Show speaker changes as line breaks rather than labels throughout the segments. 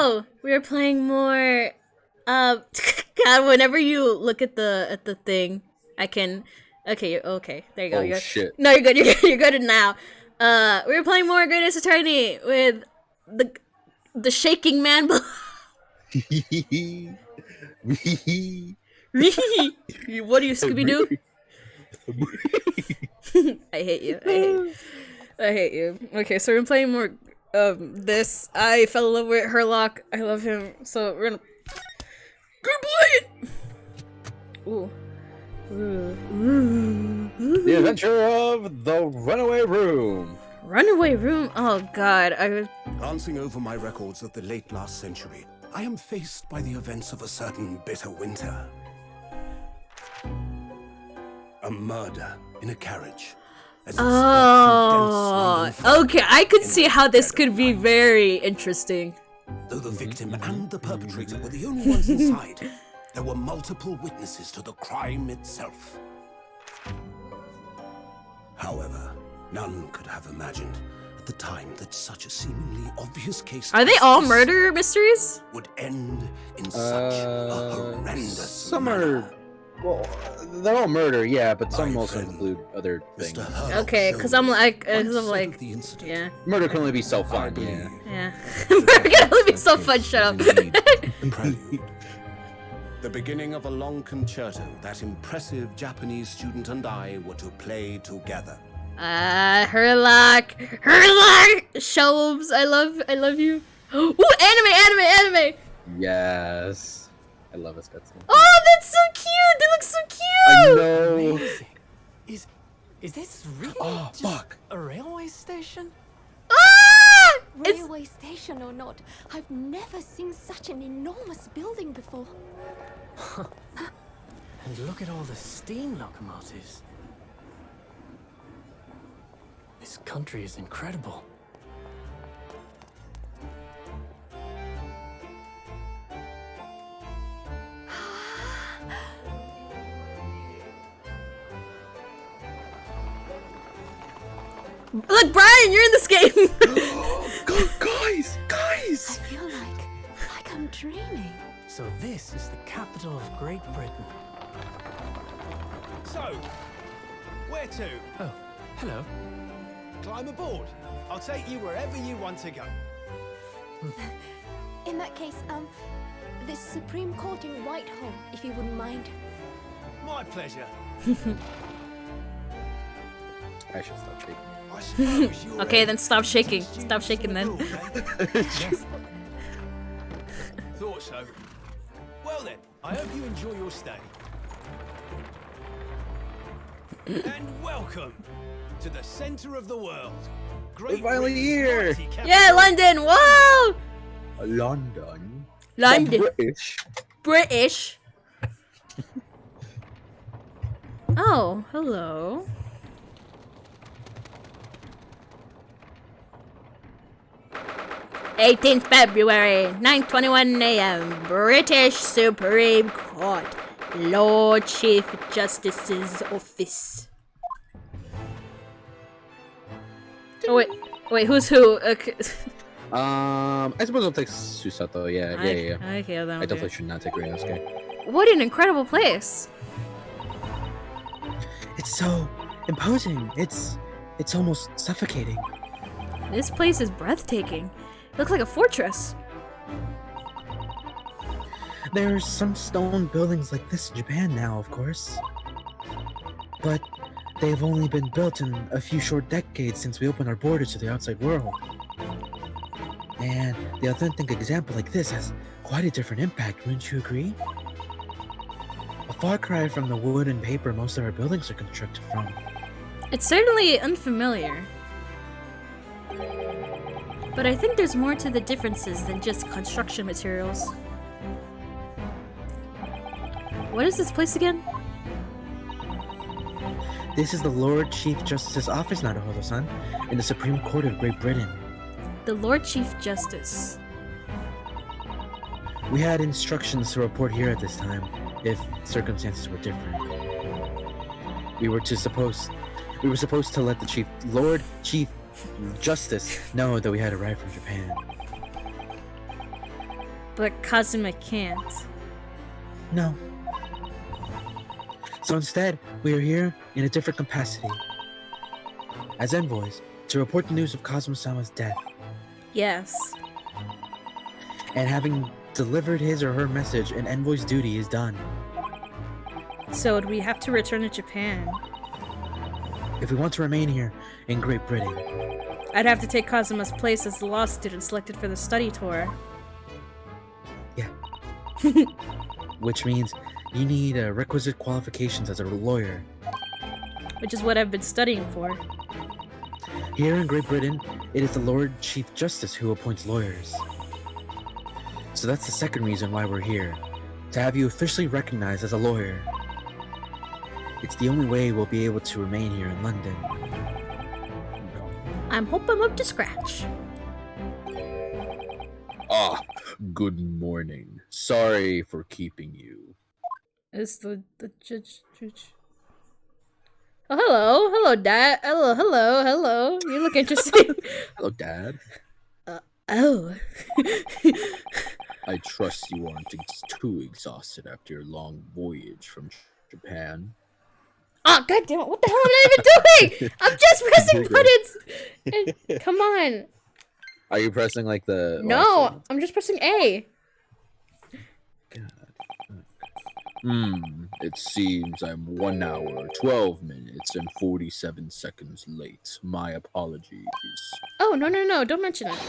Oh, we're playing more. God, whenever you look at the thing, I can. Okay, okay. There you go.
Oh
You're,
shit.
no, you're good. You're good now. We're playing more Greatest Attorney with the shaking man. What do you, Scooby Doo? I hate you. I hate you. Okay, so we're playing more this. I fell in love with Herlock. I love him. So we're gonna go play it. Ooh.
The Adventure of the Runaway Room.
Runaway Room? Oh god, I was...
Glancing over my records of the late last century, I am faced by the events of a certain bitter winter. A murder in a carriage.
Oh, okay, I could see how this could be very interesting.
Though the victim and the perpetrator were the only ones inside, there were multiple witnesses to the crime itself. However, none could have imagined at the time that such a seemingly obvious case
Are they all murder mysteries?
would end in such a horrendous
Some
manner.
are, well, they're all murder, yeah, but some
My
also
friend,
include other things.
Mr. Herlock
Okay,
showed
because I'm
me
like,
one
cause I'm
side
like,
of the incident.
yeah,
Murder can only be so
I
fun,
believe
yeah.
yeah. We're gonna be so fun. Shut up.
The prelude. The beginning of a long concerto that impressive Japanese student and I were to play together.
Herlock, Shelves, I love you. Ooh, anime.
Yes. I love this cutscene.
Oh, that's so cute. They look so
I
cute.
know.
Amazing. Is this really
Oh,
just
fuck.
a railway station?
Ah! It's
Railway station or not, I've never seen such an enormous building before.
And look at all the steam locomotives. This country is incredible.
look, Bryan, you're in this game.
Guys!
I feel like I'm dreaming.
So this is the capital of Great Britain.
So, where to?
Oh, hello.
Climb aboard. I'll take you wherever you want to go.
In that case, the Supreme Court in Whitehall, if you wouldn't mind.
My pleasure.
I should stop shaking.
I suppose you're
Okay,
a
then stop shaking.
student
Stop shaking then.
for the rule, eh?
Yes.
Thought so. Well then, I hope you enjoy your stay. And welcome to the center of the world. Great
We're finally
Britain's
here.
mighty capital.
Yeah, London. Whoa.
London.
London.
British.
British. Oh, hello. "18th February, 9:21 a.m. British Supreme Court, Lord Chief Justice's office." Oh wait, who's who? Okay.
I suppose I'll take Susato, yeah.
Okay, then
I
I'll do
definitely
it.
should not take Ryunosuke.
What an incredible place!
It's so imposing. It's almost suffocating.
This place is breathtaking. It looks like a fortress.
There's some stone buildings like this in Japan now, of course. But they've only been built in a few short decades since we opened our borders to the outside world. And the authentic example like this has quite a different impact, wouldn't you agree? A far cry from the wood and paper most of our buildings are constructed from.
It's certainly unfamiliar. But I think there's more to the differences than just construction materials. What is this place again?
This is the Lord Chief Justice's office, Naruhodo-san, in the Supreme Court of Great Britain.
The Lord Chief Justice.
We had instructions to report here at this time, if circumstances were different. We were supposed to let the Lord Chief Justice know that we had arrived from Japan.
But Kazuma can't.
No. So instead, we are here in a different capacity. As envoys, to report the news of Kazuma-sama's death.
Yes.
And having delivered his or her message, an envoy's duty is done.
So would we have to return to Japan?
If we want to remain here in Great Britain,
I'd have to take Kazuma's place as the law student selected for the study tour.
yeah. Which means you need requisite qualifications as a lawyer.
Which is what I've been studying for.
Here in Great Britain, it is the Lord Chief Justice who appoints lawyers. So that's the second reason why we're here, to have you officially recognized as a lawyer. It's the only way we'll be able to remain here in London.
I'm hope I'm up to scratch.
Ah, good morning. Sorry for keeping you.
Is the judge? Oh, hello, Dad. Hello. You look interesting.
Hello, Dad.
Oh.
I trust you aren't too exhausted after your long voyage from Japan.
Oh, god damn it! What the hell am I even doing? I'm just pressing buttons. Come on.
Are you pressing like the?
No, I'm just pressing A.
It seems I'm 1 hour, 12 minutes, and 47 seconds late. My apologies.
Oh, no, don't mention it.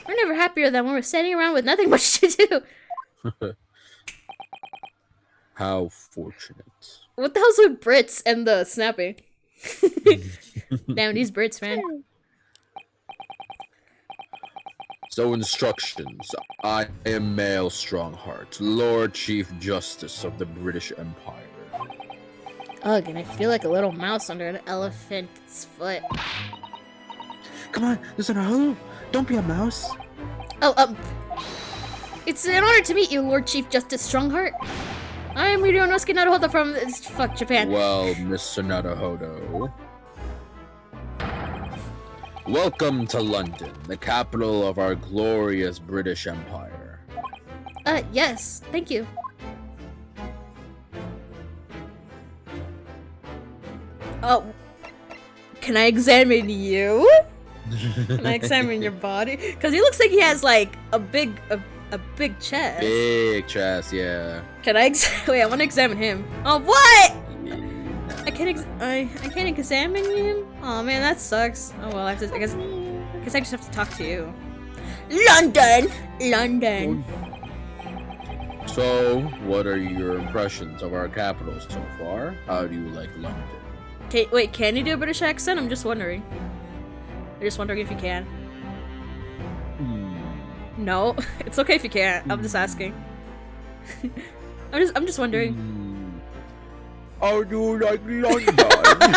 We're never happier than when we're standing around with nothing much to do.
How fortunate.
What the hell's with Brits and the snapping? Damn, these Brits, man.
So instructions. I am Male Strongheart, Lord Chief Justice of the British Empire.
Ugh, and I feel like a little mouse under an elephant's foot.
Come on, listen, hello. Don't be a mouse.
Oh, it's an honor to meet you, Lord Chief Justice Strongheart. I'm Ryunosuke Naruhodo from fuck Japan.
Well, Mr. Naruhodo. Welcome to London, the capital of our glorious British Empire.
Yes, thank you. Oh, can I examine you? Can I examine your body? Because he looks like he has like a big chest.
Big chest, yeah.
Can I wait? I want to examine him. Oh, what? I can't examine him. Oh man, that sucks. Oh well, I guess I just have to talk to you. London.
So, what are your impressions of our capital so far? How do you like London?
Wait, can you do a British accent? I'm just wondering. If you can. No, it's okay if you can't. I'm just asking. I'm just wondering.
How do you like London?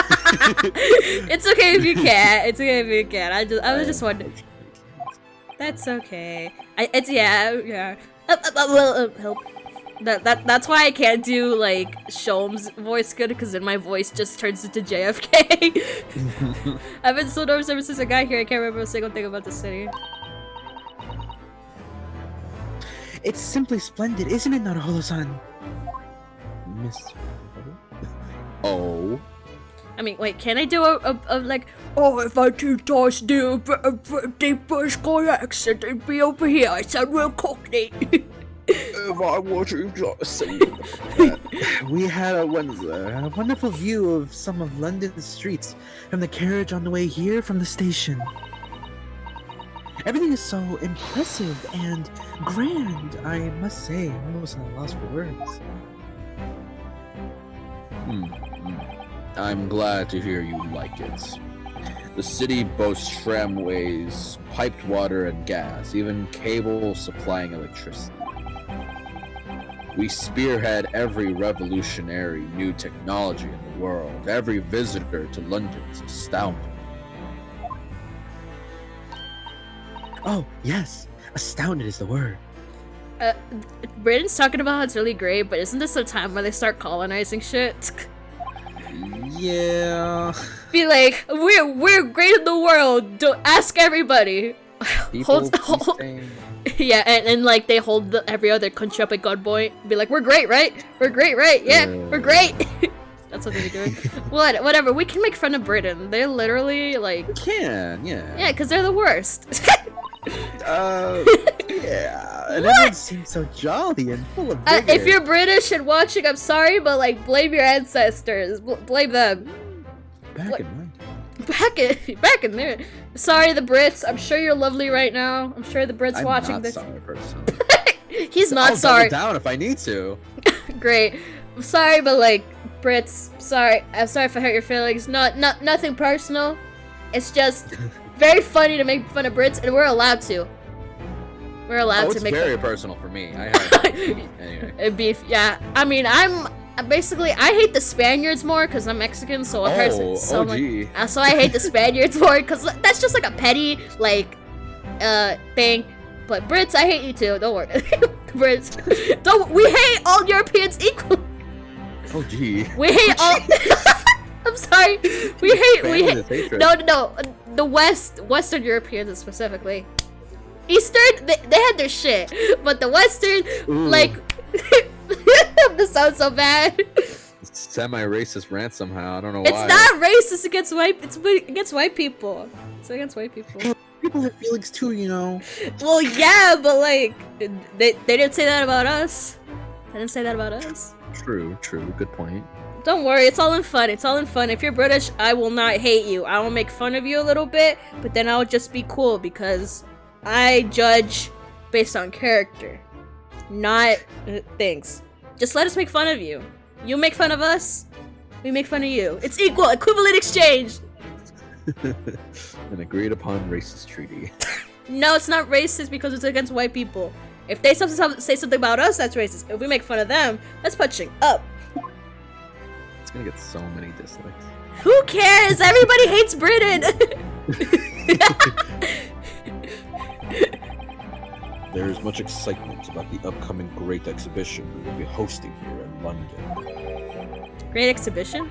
It's okay if you can't. I was just wondering. That's okay. Yeah. Help. That's why I can't do like Sholm's voice good, because then my voice just turns into JFK. I've been so nervous ever since I got here. I can't remember a single thing about the city.
It's simply splendid, isn't it, Naruhodo-san? Mr.
Oh.
I mean, wait, can I do a like, oh, if I could just do a deep British accent, it'd be over here. I sound real cockney.
If I were to just say that.
We had a wonderful view of some of London's streets from the carriage on the way here from the station. Everything is so impressive and grand, I must say. I'm almost at a loss for words.
I'm glad to hear you like it. The city boasts tramways, piped water and gas, even cables supplying electricity. We spearhead every revolutionary new technology in the world. Every visitor to London is astounded.
Oh, yes. Astounded is the word.
Britain's talking about how it's really great, but isn't this the time where they start colonizing shit?
Yeah.
Be like, we're great in the world. Don't ask everybody.
People
Yeah, and like they hold every other country up at gunpoint. Be like, we're great, right? We're great, right? Yeah, we're great. That's what they're doing. Whatever. We can make fun of Britain. They're literally like.
Can, yeah.
Yeah, because they're the worst.
Yeah.
And everyone seems so jolly and full of vigor.
If you're British and watching, I'm sorry, but like, blame your ancestors. Blame them.
Back in mind.
Back in there. Sorry, the Brits. I'm sure you're lovely right now. I'm sure the Brits watching
not
this.
sorry, personally.
He's not
I'll
sorry.
double down if I need to.
Great. I'm sorry, but like, Brits. Sorry. I'm sorry if I hurt your feelings. Nothing personal. It's just very funny to make fun of Brits, and we're allowed to. We're allowed to
It's
make.
very personal for me. I have anyway.
Beef. Yeah. I mean, I hate the Spaniards more because I'm Mexican, so it hurts. So,
gee.
so I hate the Spaniards more because that's just like a petty thing. But Brits, I hate you too. Don't worry. Brits, we hate all Europeans equally.
Oh gee.
We hate all. I'm sorry. We hate.
Hatred.
No. The Western Europeans specifically. Eastern, they had their shit, but the Western, like, this sounds so bad.
Semi-racist rant somehow. I don't know
It's
why.
not racist against white. It's against white people. It's against white people.
People have feelings too, you know.
Well, yeah, but like, they didn't say that about us. They didn't say that about us.
True. Good point.
Don't worry, it's all in fun. It's all in fun. If you're British, I will not hate you. I will make fun of you a little bit, but then I'll just be cool because I judge based on character, not things. Just let us make fun of you. You make fun of us, we make fun of you. It's equal, equivalent exchange.
An agreed upon racist treaty.
No, it's not racist because it's against white people. If they say something about us, that's racist. If we make fun of them, that's punching up.
It's gonna get so many dislikes.
Who cares? Everybody hates Britain.
There is much excitement about the upcoming great exhibition we will be hosting here in London.
Great exhibition?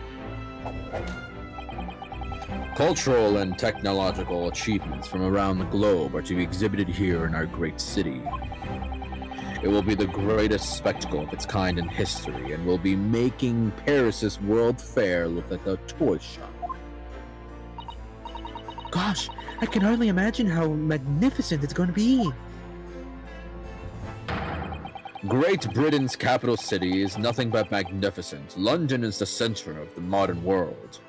Cultural and technological achievements from around the globe are to be exhibited here in our great city. It will be the greatest spectacle of its kind in history and will be making Paris's World Fair look like a toy shop.
Gosh, I can hardly imagine how magnificent it's going to be.
Great Britain's capital city is nothing but magnificent. London is the center of the modern world.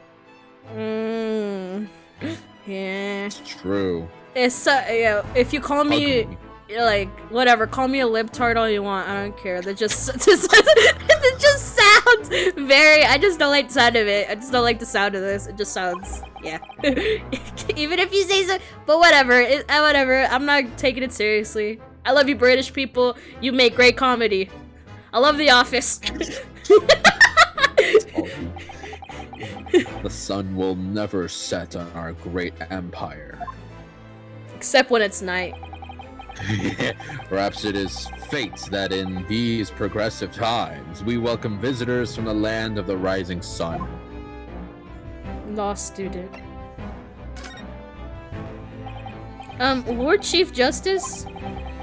Yeah.
It's true.
It's if you call me like whatever, call me a libtard all you want. I don't care. That just it just sounds very. I just don't like the sound of it. I just don't like the sound of this. It just sounds Even if you say so, but whatever. Whatever. I'm not taking it seriously. I love you, British people. You make great comedy. I love The Office.
The sun will never set on our great empire.
Except when it's night.
Perhaps it is fate that in these progressive times we welcome visitors from the land of the rising sun.
Law student. Lord Chief Justice,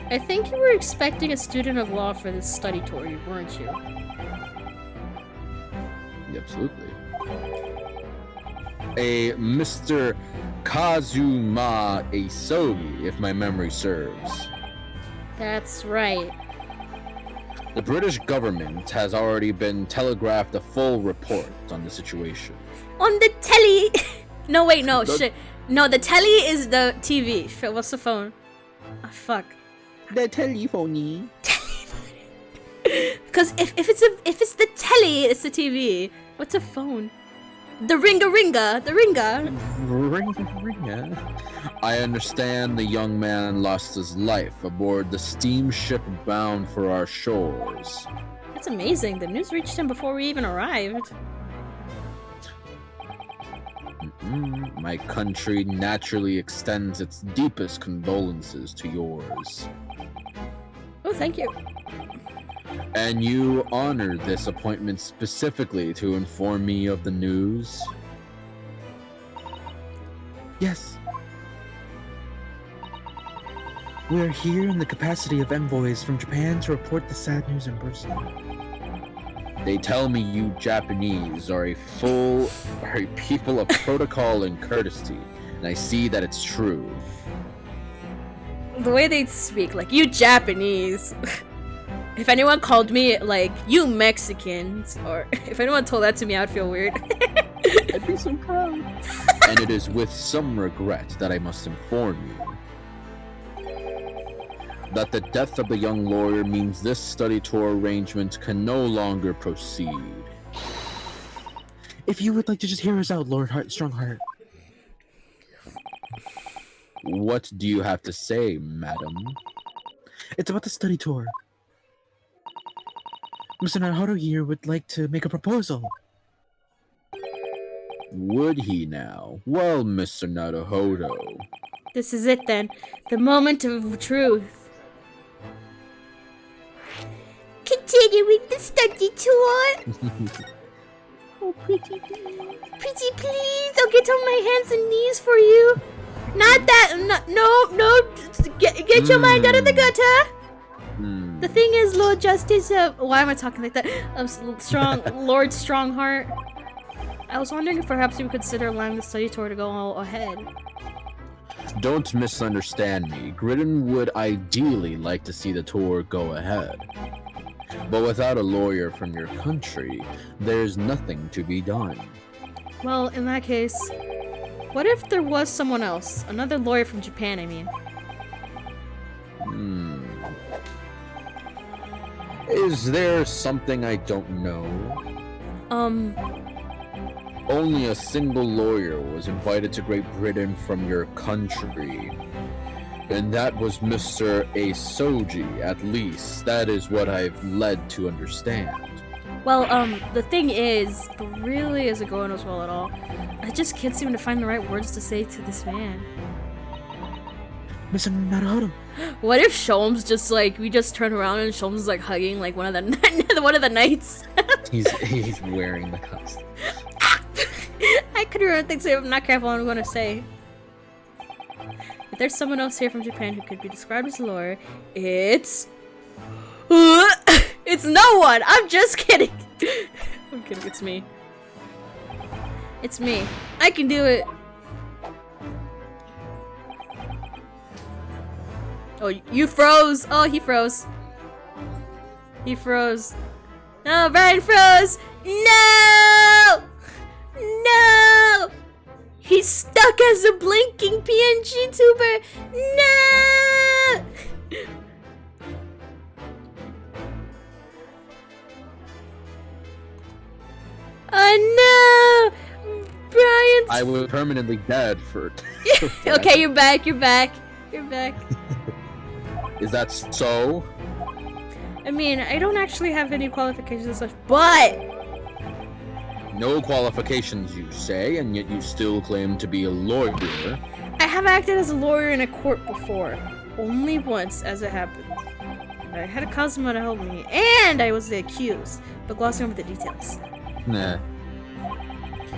I think you were expecting a student of law for this study tour, weren't you?
Absolutely. A Mr. Kazuma Asogi, if my memory serves.
That's right.
The British government has already been telegraphed a full report on the situation.
On the telly! No, wait, no, shit. No, the telly is the TV. Shit, what's the phone? Oh, fuck.
The telephony.
Because if it's the telly, it's the TV. What's a phone? The ringa.
I understand the young man lost his life aboard the steamship bound for our shores.
That's amazing. The news reached him before we even arrived.
My country naturally extends its deepest condolences to yours.
Oh, thank you.
And you honored this appointment specifically to inform me of the news?
Yes. We're here in the capacity of envoys from Japan to report the sad news in person.
They tell me you Japanese are a people of protocol and courtesy, and I see that it's true.
The way they speak, like, you Japanese. If anyone called me, like, you Mexicans, or if anyone told that to me, I would feel weird.
I'd be so proud. And it is with some regret that I must inform you that the death of the young lawyer means this study tour arrangement can no longer proceed.
If you would like to just hear us out, Lord Strongheart.
What do you have to say, madam?
It's about the study tour. Mr. Naruto here would like to make a proposal.
Would he now? Well, Mr. Naruhodo.
This is it then. The moment of truth. Continuing the study tour. Oh, pretty please. Pretty please. I'll get on my hands and knees for you. Not that. No. Get your mind out of the gutter. The thing is, Lord Justice, why am I talking like that? Lord Strongheart. I was wondering if perhaps you would consider allowing the study tour to go ahead.
Don't misunderstand me. Gridden would ideally like to see the tour go ahead. But without a lawyer from your country, there's nothing to be done.
Well, in that case, what if there was someone else? Another lawyer from Japan, I mean.
Is there something I don't know? Only a single lawyer was invited to Great Britain from your country. And that was Mr. Asoji, at least. That is what I've led to understand.
Well, the thing is, it really isn't going as well at all. I just can't seem to find the right words to say to this man.
Mr. Naruto.
What if Sholmes just like, we just turn around and Sholmes is like hugging like one of the knights?
He's wearing the costume.
I could remember things if I'm not careful what I'm gonna say. If there's someone else here from Japan who could be described as a lawyer, it's no one. I'm just kidding. I'm kidding. It's me. It's me. I can do it. Oh, you froze. Oh, he froze. He froze. No, Bryan froze. No. No! He's stuck as a blinking PNG tuber! No! Oh no! Bryan!
I was permanently dead for...
Okay, you're back, you're back. You're back.
Is that so?
I mean, I don't actually have any qualifications and such, but...
No qualifications, you say, and yet you still claim to be a lawyer.
I have acted as a lawyer in a court before. Only once, as it happened. I had a Kazuma to help me, and I was the accused, but glossing over the details.
Nah.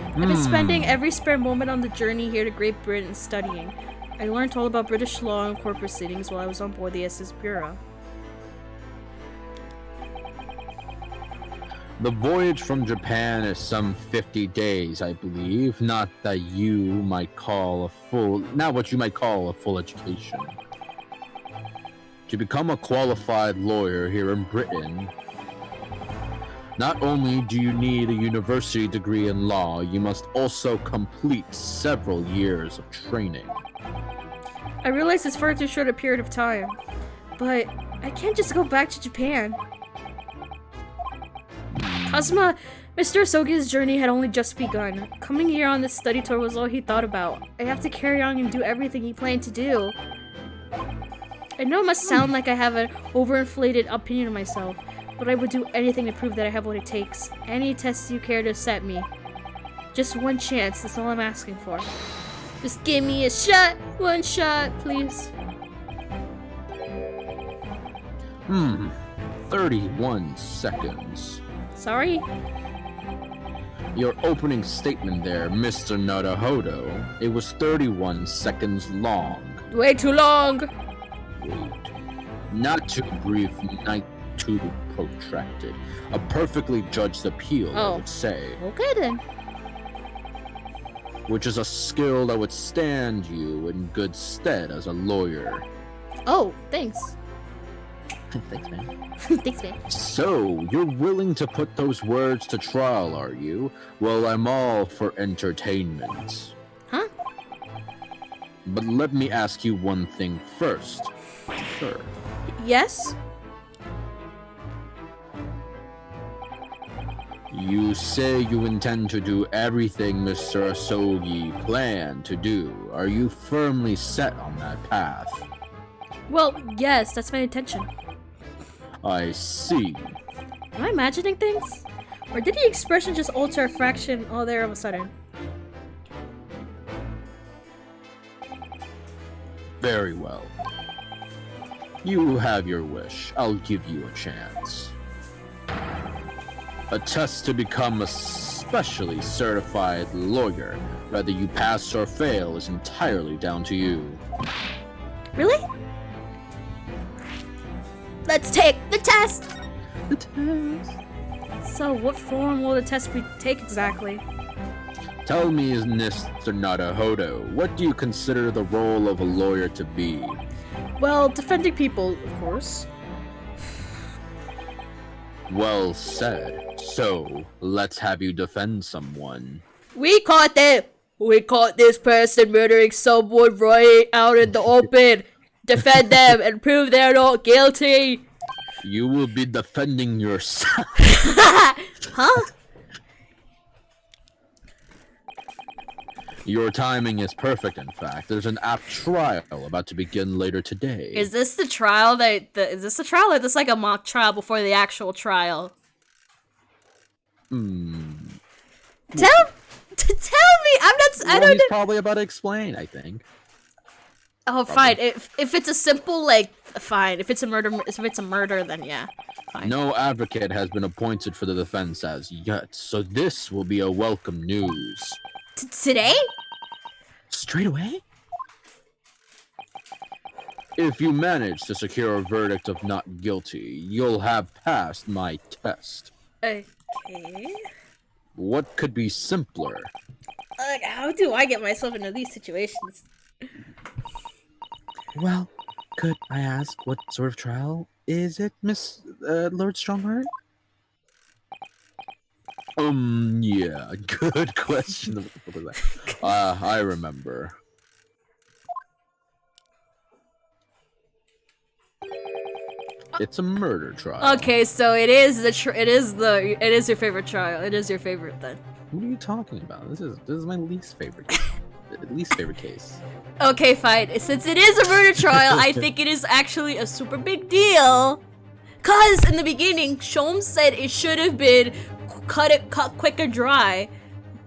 I've been spending every spare moment on the journey here to Great Britain studying. I learned all about British law and court proceedings while I was on board the SS Bureau.
The voyage from Japan is some 50 days, I believe. Not what you might call a full education. To become a qualified lawyer here in Britain, not only do you need a university degree in law, you must also complete several years of training.
I realize it's far too short a period of time, but I can't just go back to Japan. Kazuma, Mr. Asogi's journey had only just begun. Coming here on this study tour was all he thought about. I have to carry on and do everything he planned to do. I know it must sound like I have an overinflated opinion of myself, but I would do anything to prove that I have what it takes. Any test you care to set me. Just one chance, that's all I'm asking for. Just give me a shot, one shot, please.
31 seconds.
Sorry?
Your opening statement there, Mr. Naruhodo, it was 31 seconds long.
Way too long!
wait. Not too brief, not too protracted. A perfectly judged appeal, I would say.
Okay then.
Which is a skill that would stand you in good stead as a lawyer.
Oh, thanks.
Thanks, man.
Thanks, man.
So, you're willing to put those words to trial, are you? Well, I'm all for entertainment.
Huh?
But let me ask you one thing first. Sure.
Yes?
You say you intend to do everything Mr. Asogi planned to do. Are you firmly set on that path?
Well, yes, that's my intention.
I see.
Am I imagining things? Or did the expression just alter a fraction all there all of a sudden?
Very well. You have your wish. I'll give you a chance. A test to become a specially certified lawyer. Whether you pass or fail is entirely down to you.
Really? Let's take the test!
The test.
So, what form will the test be take exactly?
Tell me, Mr. Nadahodo, what do you consider the role of a lawyer to be?
Well, defending people, of course.
Well said. So, let's have you defend someone.
We caught them! We caught this person murdering someone right out in the open! Defend them and prove they're not guilty!
You will be defending yourself.
Huh?
Your timing is perfect, in fact. There's an apt trial about to begin later today.
Is this the trial is this the trial or is this like a mock trial before the actual trial?
Well,
Tell me! I don't
he's
know.
probably about to explain, I think.
Oh, fine. If it's a simple, like, fine. If it's a murder, then yeah. Fine.
No advocate has been appointed for the defense as yet, so this will be a welcome news.
Today?
Straight away?
If you manage to secure a verdict of not guilty, you'll have passed my test.
Okay.
What could be simpler?
Like, how do I get myself into these situations?
Well, could I ask what sort of trial is it, Miss Lord Strongheart?
Yeah, good question. I remember. It's a murder trial.
Okay, so it is your favorite trial. It is your favorite then.
What are you talking about? This is my least favorite case.
Okay, fine. Since it is a murder trial, I think it is actually a super big deal. Cause in the beginning, Shom said it should have been cut quick and dry,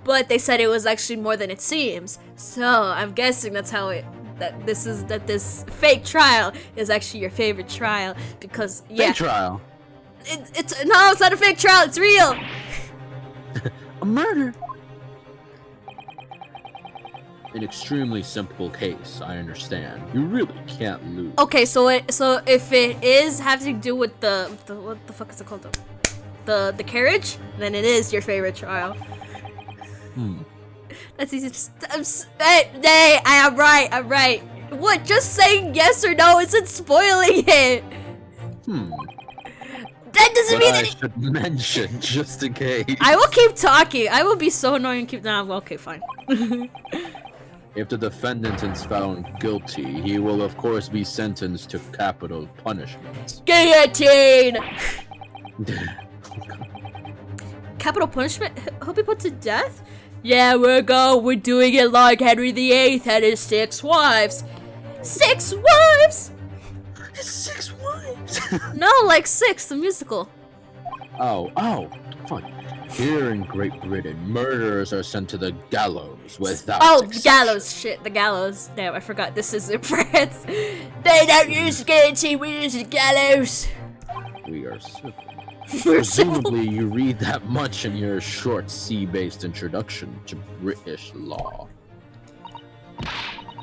but they said it was actually more than it seems. So I'm guessing that's how this fake trial is actually your favorite trial because yeah.
Fake trial.
It's not a fake trial. It's real.
A murder?
An extremely simple case, I understand. You really can't lose.
Okay, so if it is having to do with the what the fuck is it called, the carriage, then it is your favorite trial. That's easy. Hey, I'm right. What? Just saying yes or no isn't spoiling it. That doesn't mean
I
that.
should mention just in case.
I will keep talking. I will be so annoying. Okay, fine.
If the defendant is found guilty, he will of course be sentenced to capital punishment.
Guillotine. Capital punishment? He'll be put to death? Yeah, we're doing it like Henry VIII had his 6 wives. 6 wives?
6 wives?
No, like 6, the musical.
Oh, fine. Here in Great Britain, murderers are sent to the gallows without
Oh, the
exception.
gallows, shit, the gallows. Damn, I forgot this is in France. They don't use the guillotine, we use the gallows.
We are civil.
We're civil.
Presumably, you read that much in your short C-based introduction to British law.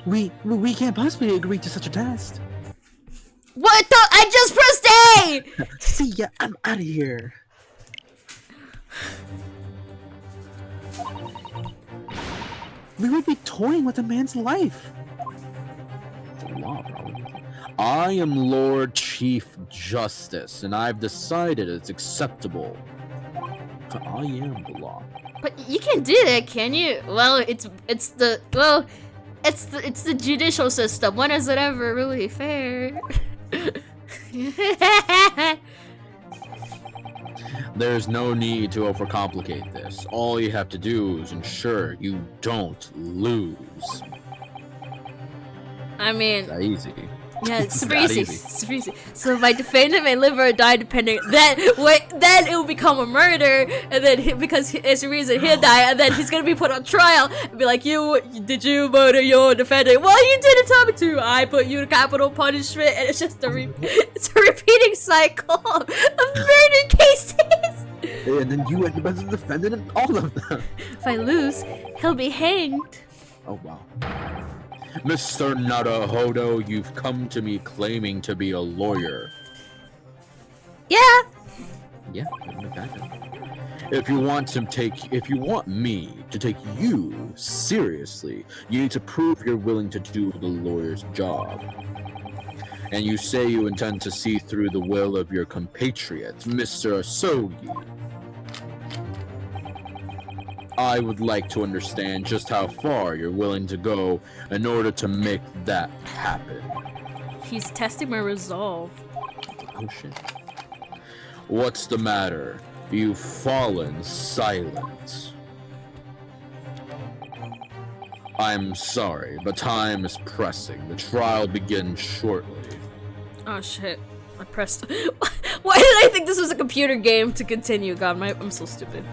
We can't possibly agree to such a test.
What the? I just pressed A!
See ya, I'm out of here. We would be toying with a man's life.
The law, bro. I am Lord Chief Justice, and I've decided it's acceptable. I am the law.
But you can't do that, can you? Well, it's the judicial system. When is it ever really fair?
There's no need to overcomplicate this. All you have to do is ensure you don't lose.
I mean,
That easy.
yeah, it's super
That
easy.
easy.
Super easy. So my defendant may live or die depending. Then it will become a murder, and then because it's a reason he'll die, and then he's gonna be put on trial and be like, did you murder your defendant? Well, you didn't tell me to. I put you to capital punishment, and it's just it's a repeating cycle of murder cases.
And then you end up as a defendant in all of them.
If I lose, he'll be hanged.
Oh, wow. Mr. Naruhodo, you've come to me claiming to be a lawyer.
Yeah.
Yeah, okay. If you want me to take you seriously, you need to prove you're willing to do the lawyer's job. And you say you intend to see through the will of your compatriot, Mr. Asogi. I would like to understand just how far you're willing to go in order to make that happen.
He's testing my resolve.
Oh shit. What's the matter? You've fallen silent. I'm sorry, but time is pressing. The trial begins shortly.
Oh shit. I pressed. Why did I think this was a computer game to continue? God, I'm so stupid.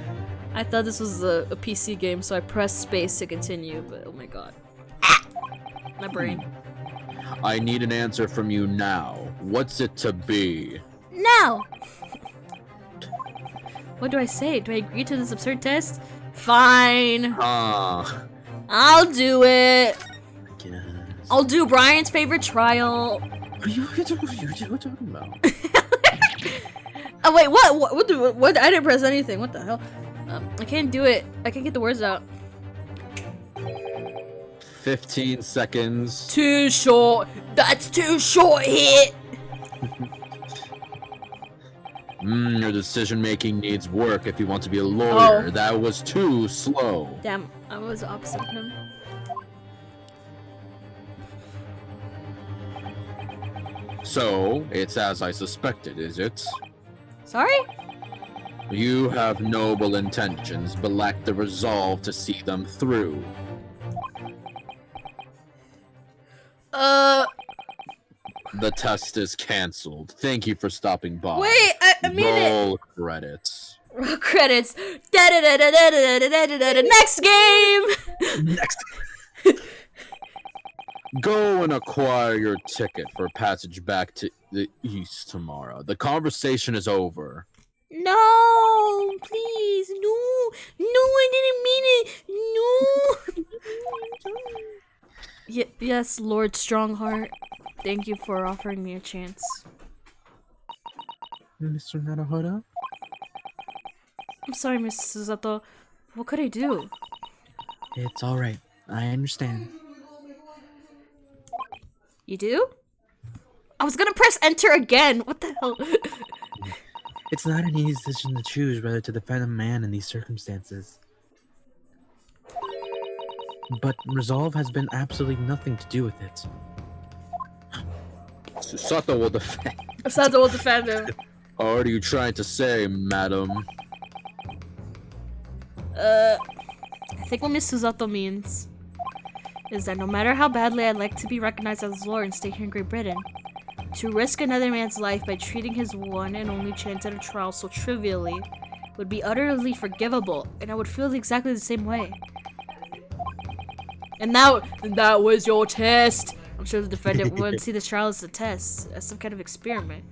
I thought this was a PC game, so I pressed space to continue, but oh my god. My brain.
I need an answer from you now. What's it to be?
No! What do I say? Do I agree to this absurd test? Fine. I'll do it.
Yes.
I'll do Bryan's favorite trial.
What are you talking about?
Oh wait, what? I didn't press anything. What the hell? I can't do it. I can't get the words out.
15 seconds.
Too short. That's too short hit.
Your decision making needs work if you want to be a lawyer.
Oh.
That was too slow.
Damn, I was opposite of him.
So, it's as I suspected, is it?
Sorry?
You have noble intentions, but lack the resolve to see them through. The test is cancelled. Thank you for stopping by.
Wait, I mean
Roll credits.
Roll credits. Next game!
Next.
Go and acquire your ticket for passage back to the east tomorrow. The conversation is over.
No, please, no, I didn't mean it, no. Yes, Lord Strongheart, thank you for offering me a chance.
Mr. Naruhodo?
I'm sorry, Miss Suzato. What could I do?
It's alright. I understand.
You do? I was gonna press enter again. What the hell?
It's not an easy decision to choose whether to defend a man in these circumstances. But resolve has been absolutely nothing to do with it.
Susato will defend.
Suzato will defend him.
What are you trying to say, madam?
I think what Miss Suzato means is that no matter how badly I'd like to be recognized as a lawyer and stay here in Great Britain, to risk another man's life by treating his one and only chance at a trial so trivially would be utterly forgivable, and I would feel exactly the same way. And that was your test. I'm sure the defendant would see this trial as a test, as some kind of experiment.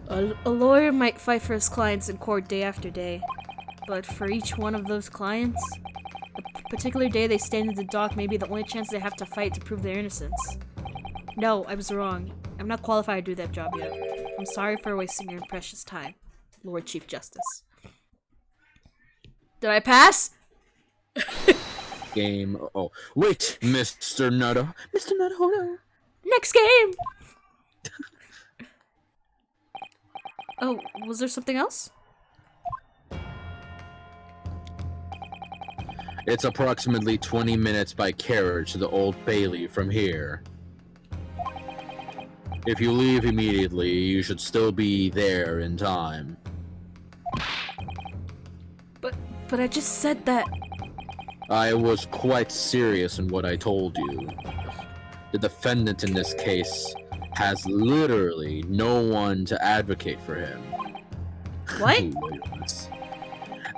A lawyer might fight for his clients in court day after day, but for each one of those clients, particular day they stand in the dock may be the only chance they have to fight to prove their innocence. No, I was wrong. I'm not qualified to do that job yet. I'm sorry for wasting your precious time, Lord Chief Justice. Did I pass?
Game. Oh, wait, Mr. Nutter. Mr. Nutter, hold on.
Next game! Oh, was there something else?
It's approximately 20 minutes by carriage to the Old Bailey from here. If you leave immediately, you should still be there in time.
But I just said that.
I was quite serious in what I told you. The defendant in this case has literally no one to advocate for him.
What?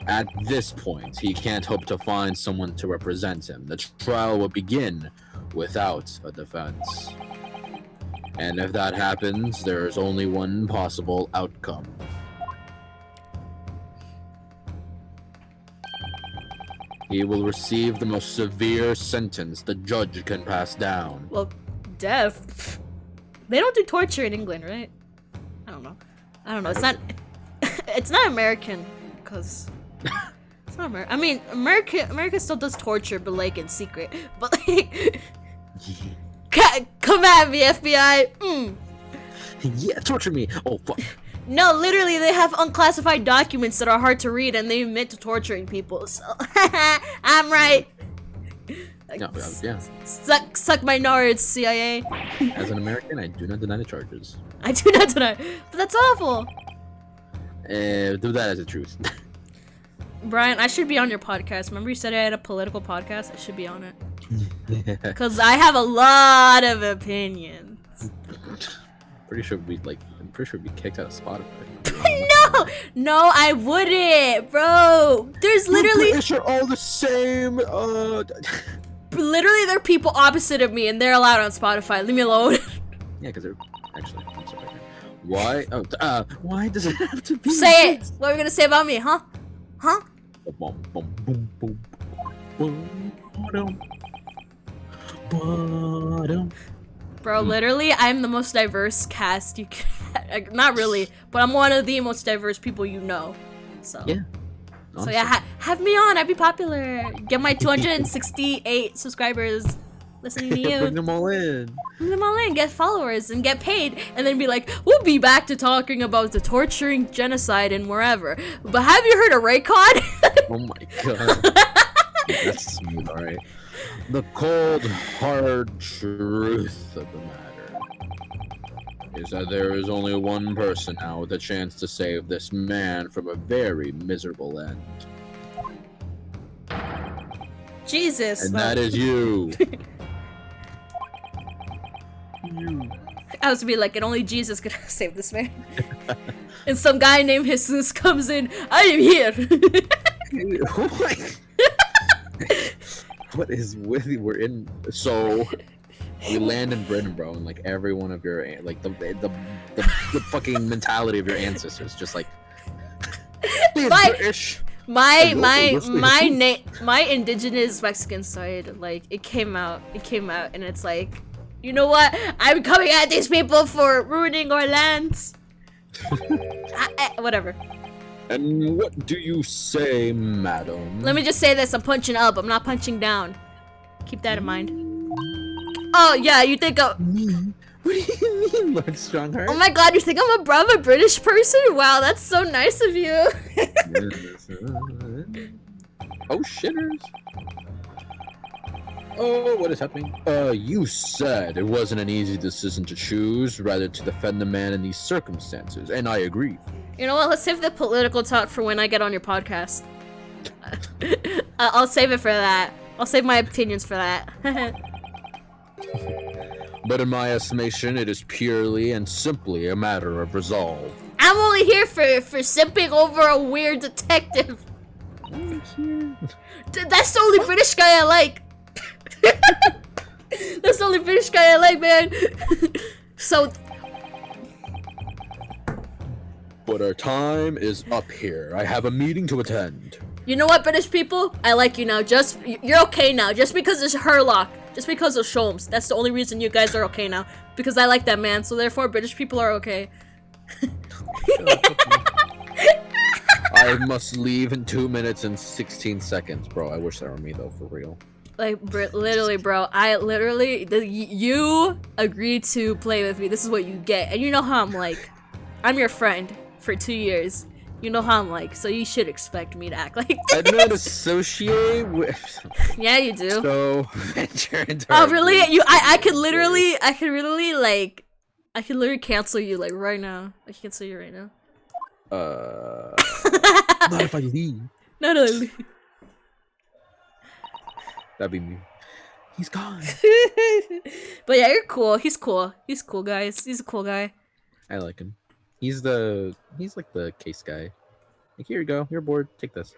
At this point, he can't hope to find someone to represent him. The trial will begin without a defense. And if that happens, there is only one possible outcome. He will receive the most severe sentence the judge can pass down.
Well, death. They don't do torture in England, right? I don't know. It's not. It's not American, cause it's not American. I mean, America still does torture, but like in secret. But like, come at me, FBI.
Yeah, torture me. Oh fuck.
No, literally, they have unclassified documents that are hard to read, and they admit to torturing people. So I'm right. Like,
No, yeah.
Suck my nards, CIA.
As an American, I do not deny the charges.
I do not deny, but that's awful.
Do that as a truth.
Bryan, I should be on your podcast. Remember you said I had a political podcast? I should be on it. Because I have a lot of opinions.
I'm pretty sure we'd be kicked out of Spotify.
No, I wouldn't, bro. There's literally...
British are all the same,
Literally, there are people opposite of me, and they're allowed on Spotify. Leave me alone.
Yeah, because they're... Actually, I'm sorry. Why? Oh, why does it have to be...
Say it! What are you gonna say about me, huh? Huh?
Boom, boom, boom, boom, boom, boom, boom.
Bro, literally, I'm the most diverse cast you can... Not really, but I'm one of the most diverse people you know. So...
Yeah.
So yeah, have me on. I'd be popular. Get my 268 subscribers listening to you.
Bring them all in.
Bring them all in. Get followers and get paid, and then be like, we'll be back to talking about the torturing, genocide, and wherever. But have you heard of Raycon?
Oh my god. That's smooth, alright. The cold, hard truth of the matter is that there is only one person now with a chance to save this man from a very miserable end.
Jesus.
And that is you.
I was to be like, and only Jesus could save this man. And some guy named Jesus comes in. I am here.
What is with you? We're in. So we land in Britain, bro, and like every one of your like the fucking mentality of your ancestors, just like British.
My indigenous Mexican side, like it came out, and it's like, you know what? I'm coming at these people for ruining our lands. Whatever.
And what do you say, madam?
Let me just say this: I'm punching up. I'm not punching down. Keep that in mind. Oh yeah, you think
What do you mean, Lord Strongheart?
Oh my god, you think I'm a British person? Wow, that's so nice of you.
Oh shitters. Oh, what is happening? You said it wasn't an easy decision to choose, rather to defend the man in these circumstances, and I agree.
You know what? Let's save the political talk for when I get on your podcast. I'll save it for that. I'll save my opinions for that.
But in my estimation, it is purely and simply a matter of resolve.
I'm only here for simping over a weird detective. That's the only British guy I like. That's the only British guy I like, man. So...
But our time is up here. I have a meeting to attend.
You know what, British people? I like you now. You're okay now. Just because it's Herlock. Just because of Sholmes. That's the only reason you guys are okay now. Because I like that man. So therefore, British people are okay.
I must leave in 2 minutes and 16 seconds, bro. I wish that were me though, for real.
Like, literally, bro. You agreed to play with me. This is what you get. And you know how I'm like. I'm your friend for 2 years. You know how I'm like, so you should expect me to act like this.
I don't associate with.
Yeah, you do.
So venture into.
Oh, really? I could literally cancel you like right now. I can cancel you right now.
Not if I leave.
No.
That'd be me.
He's gone.
But yeah, you're cool. He's cool. He's cool, guys. He's a cool guy.
I like him. He's like the case guy. Like, here you go. You're bored. Take this.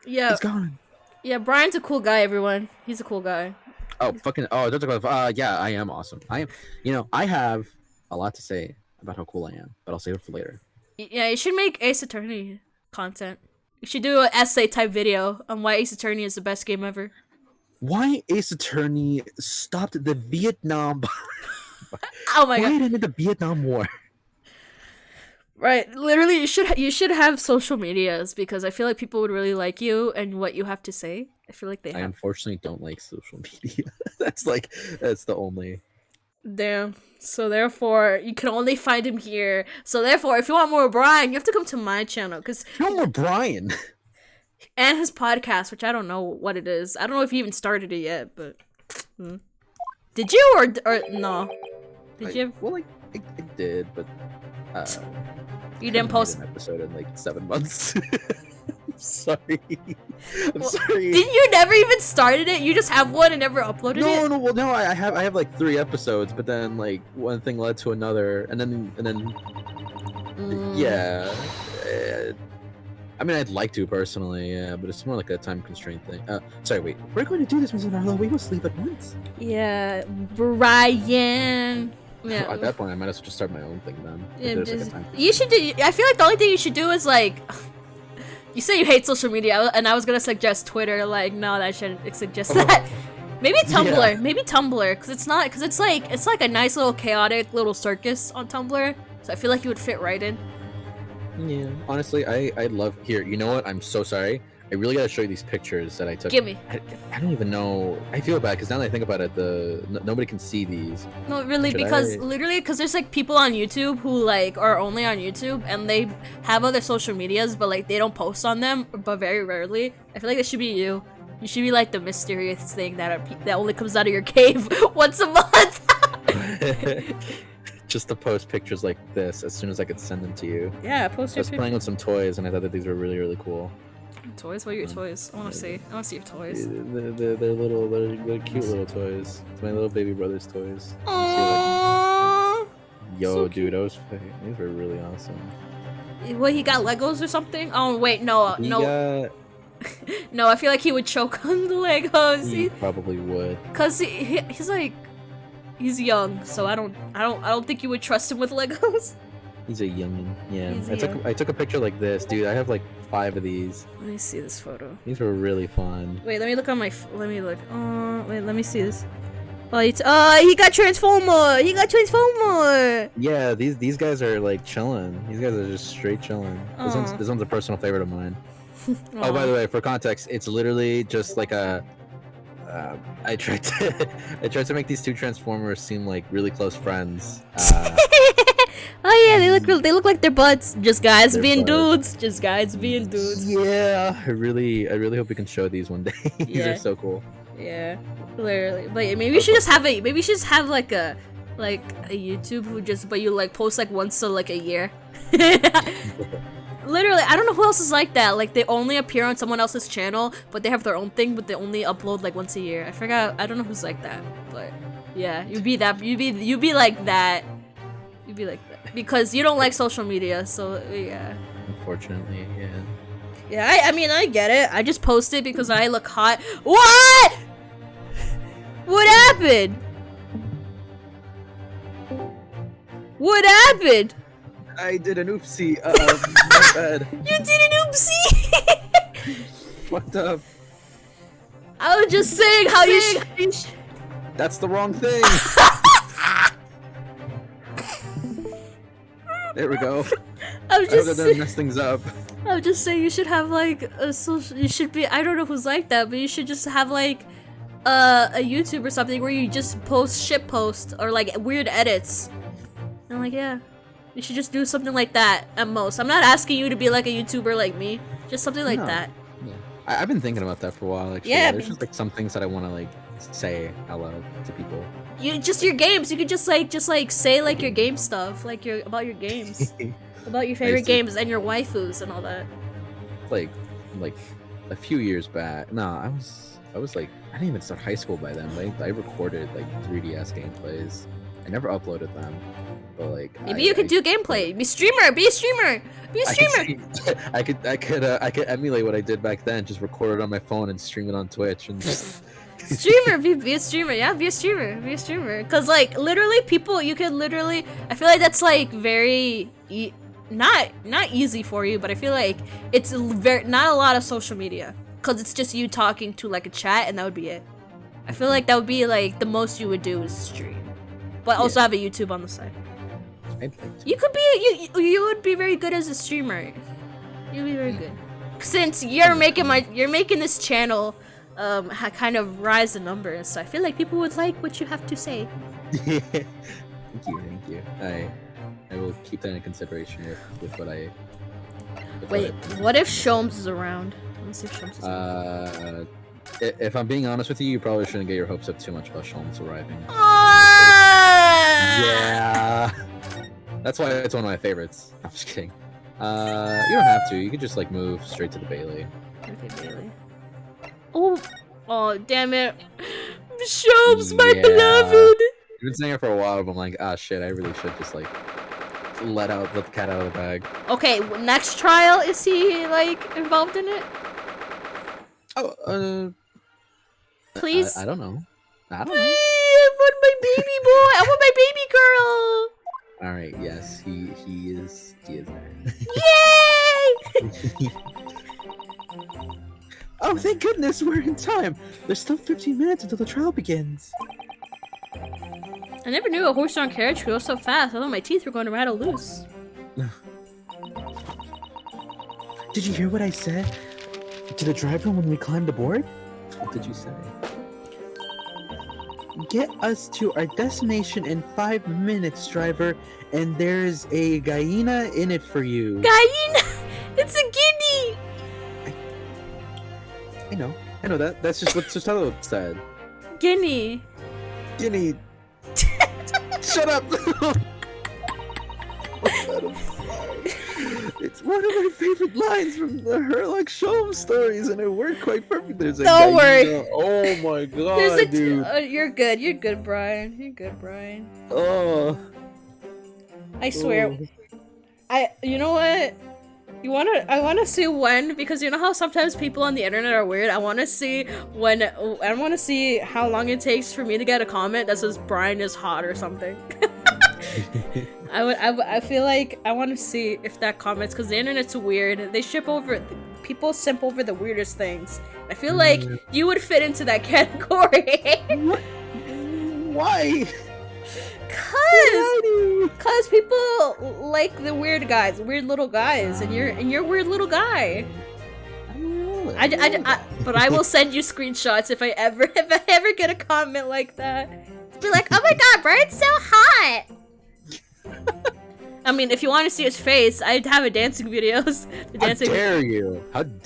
Yeah.
He's gone.
Yeah, Brian's a cool guy, everyone. He's a cool guy.
Oh, fucking. Oh, don't talk about. Yeah, I am awesome. I am. You know, I have a lot to say about how cool I am, but I'll save it for later.
Yeah, you should make Ace Attorney content. You should do an essay type video on why Ace Attorney is the best game ever.
Why Ace Attorney stopped the Vietnam?
Oh my
Why
god!
it ended the Vietnam War?
Right, literally, you should have social medias because I feel like people would really like you and what you have to say. I feel like they
I
have.
unfortunately don't like social media. That's the only.
Damn. So therefore, you can only find him here. So therefore, if you want more Brian, you have to come to my channel because
No more Bryan.
and his podcast, which I don't know what it is. I don't know if he even started it yet, but did you or no? Did you?
Well, I did, but
You didn't post.
an episode in like 7 months. I'm sorry. I'm sorry.
Did you never even started it? You just have one and never uploaded it?
No. I have like 3 episodes, but then like one thing led to another, and then yeah. I mean, I'd like to personally, yeah, but it's more like a time constraint thing. Sorry, wait.
We're going to do this, Mr. Narlow. We must leave at once.
Yeah, Brian. Yeah.
At that point, I might as well just start my own thing then.
Yeah,
If there's, like, a time
you should do. I feel like the only thing you should do is like. You say you hate social media, and I was gonna suggest Twitter. Like, no, that shouldn't suggest that. Maybe Tumblr.
Yeah.
Maybe Tumblr, because it's not. Because it's like a nice little chaotic little circus on Tumblr. So I feel like you would fit right in.
Yeah, honestly, I love here. You know what? I'm so sorry. I really gotta show you these pictures that I took.
Give me.
I don't even know. I feel bad because now that I think about it, nobody can see these.
No, really,
Should
because
I-
literally, because there's like people on YouTube who like are only on YouTube and they have other social medias, but like they don't post on them, but very rarely. I feel like that should be you. You should be like the mysterious thing that only comes out of your cave once a month.
Just to post pictures like this as soon as I could send them to you.
Yeah, post
I was playing with some toys and I thought that these were really, really cool.
Toys? What are your toys? I want to see. I want to see your toys.
They're cute little toys. It's my little baby brother's toys.
Aww.
Yo,
So
dude, these were really awesome.
What, he got Legos or something? Oh wait, no. No, I feel like he would choke on the Legos.
He probably would.
Cause he's like, he's young, so I don't think you would trust him with Legos.
He's a youngin. Yeah.
He's
I took a picture like this, dude. I have like 5 of these.
Let me see this photo.
These were really fun.
Wait, let me look on my. Let me look. Wait, let me see this. Oh, he got Transformer. He got Transformer.
Yeah, these guys are like chilling. These guys are just straight chilling. This one's a personal favorite of mine. Oh, by the way, for context, it's literally just like a. I tried to make these 2 Transformers seem like really close friends.
Oh yeah, they look like they're buds. Just guys
They're
being
buds.
dudes. Just guys being dudes.
Yeah, I really hope we can show these one day. These
Yeah.
are so cool.
Yeah, literally. But yeah, maybe we should just have like a YouTube but you like post like once like a year. Literally, I don't know who else is like that. Like they only appear on someone else's channel, but they have their own thing, but they only upload like once a year. I forgot. I don't know who's like that, but yeah, you'd be like that. You'd be like that because you don't like social media. So yeah.
Unfortunately, yeah.
Yeah, I mean, I get it. I just posted because I look hot. What? What happened? What happened?
I did an oopsie. My bad.
You did an oopsie!
fucked up.
I was just saying how you should.
That's the wrong thing. There we go.
I was
I hope that
just
doesn't mess things up.
I was just saying you should have like a social. You should be. I don't know who's like that, but you should just have like a YouTube or something where you just post shit posts or like weird edits. And like yeah, you should just do something like that at most. I'm not asking you to be like a YouTuber like me. Just something like
No.
that.
Yeah. I've been thinking about that for a while. Actually,
Yeah,
there's just like some things that I want to like say out loud to people.
You just your games. You could just like say like your game stuff, like your about your games, about your favorite games and your waifus and all that.
like a few years back. No, I was like I didn't even start high school by then. Like I recorded like 3DS gameplays. I never uploaded them, but like
Maybe you could do gameplay. Be a streamer. Be a streamer. Be a streamer.
I could emulate what I did back then. Just record it on my phone and stream it on Twitch and just.
Streamer, be a streamer, yeah, be a streamer. Cause like literally, people, you could literally. I feel like that's like very not easy for you, but I feel like it's very not a lot of social media. Cause it's just you talking to like a chat, and that would be it. I feel like that would be like the most you would do is stream, but also have a YouTube on the side.
I'd like to.
You could be you would be very good as a streamer. You'd be very good. Since you're making this channel. Kind of rise the numbers, so I feel like people would like what you have to say.
Thank you. I will keep that in consideration with what I.
Wait, what if Sholmes is around? Let me see if Sholmes is around.
If I'm being honest with you, you probably shouldn't get your hopes up too much about Sholmes arriving. Yeah, that's why it's one of my favorites. I'm just kidding. You don't have to. You could just like move straight to the Bailey.
Okay, Bailey. Oh, damn it. Sholmes, my beloved!
I've been saying it for a while, but I'm like, ah, shit, I really should just, like, let the cat out of the bag.
Okay, next trial, is he, like, involved in it?
Oh,
Please?
I don't know. I don't know.
I want my baby boy! I want my baby girl!
Alright, yes, he is there.
Yay!
Oh, thank goodness, we're in time. There's still 15 minutes until the trial begins.
I never knew a horse-drawn carriage could go so fast. I thought my teeth were going to rattle loose.
Did you hear what I said to the driver when we climbed aboard?
What did you say?
Get us to our destination in 5 minutes, driver, and there's a hyena in it for you.
Hyena! It's a guinea!
I know that. That's just how it said.
Guinea.
Guinea.
Shut up!
It's one of my favorite lines from the Herlock Sholmes stories, and it worked quite perfectly. There's a
Don't worry.
hyena. Oh my god, dude.
You're good. You're good, Brian. You're good, Brian.
Oh.
I swear.
Oh.
You know what? I wanna see when, because you know how sometimes people on the internet are weird. I wanna see how long it takes for me to get a comment that says Brian is hot or something. I feel like I want to see if that comments, because the internet's weird. People simp over the weirdest things. I feel like you would fit into that category.
What? Why?
Cause people like the weird guys, weird little guys, and you're a weird little guy. But I will send you screenshots if I ever get a comment like that. Be like, oh my god, Brian's so hot. I mean, if you want to see his face, I'd have a dancing videos.
How dare you?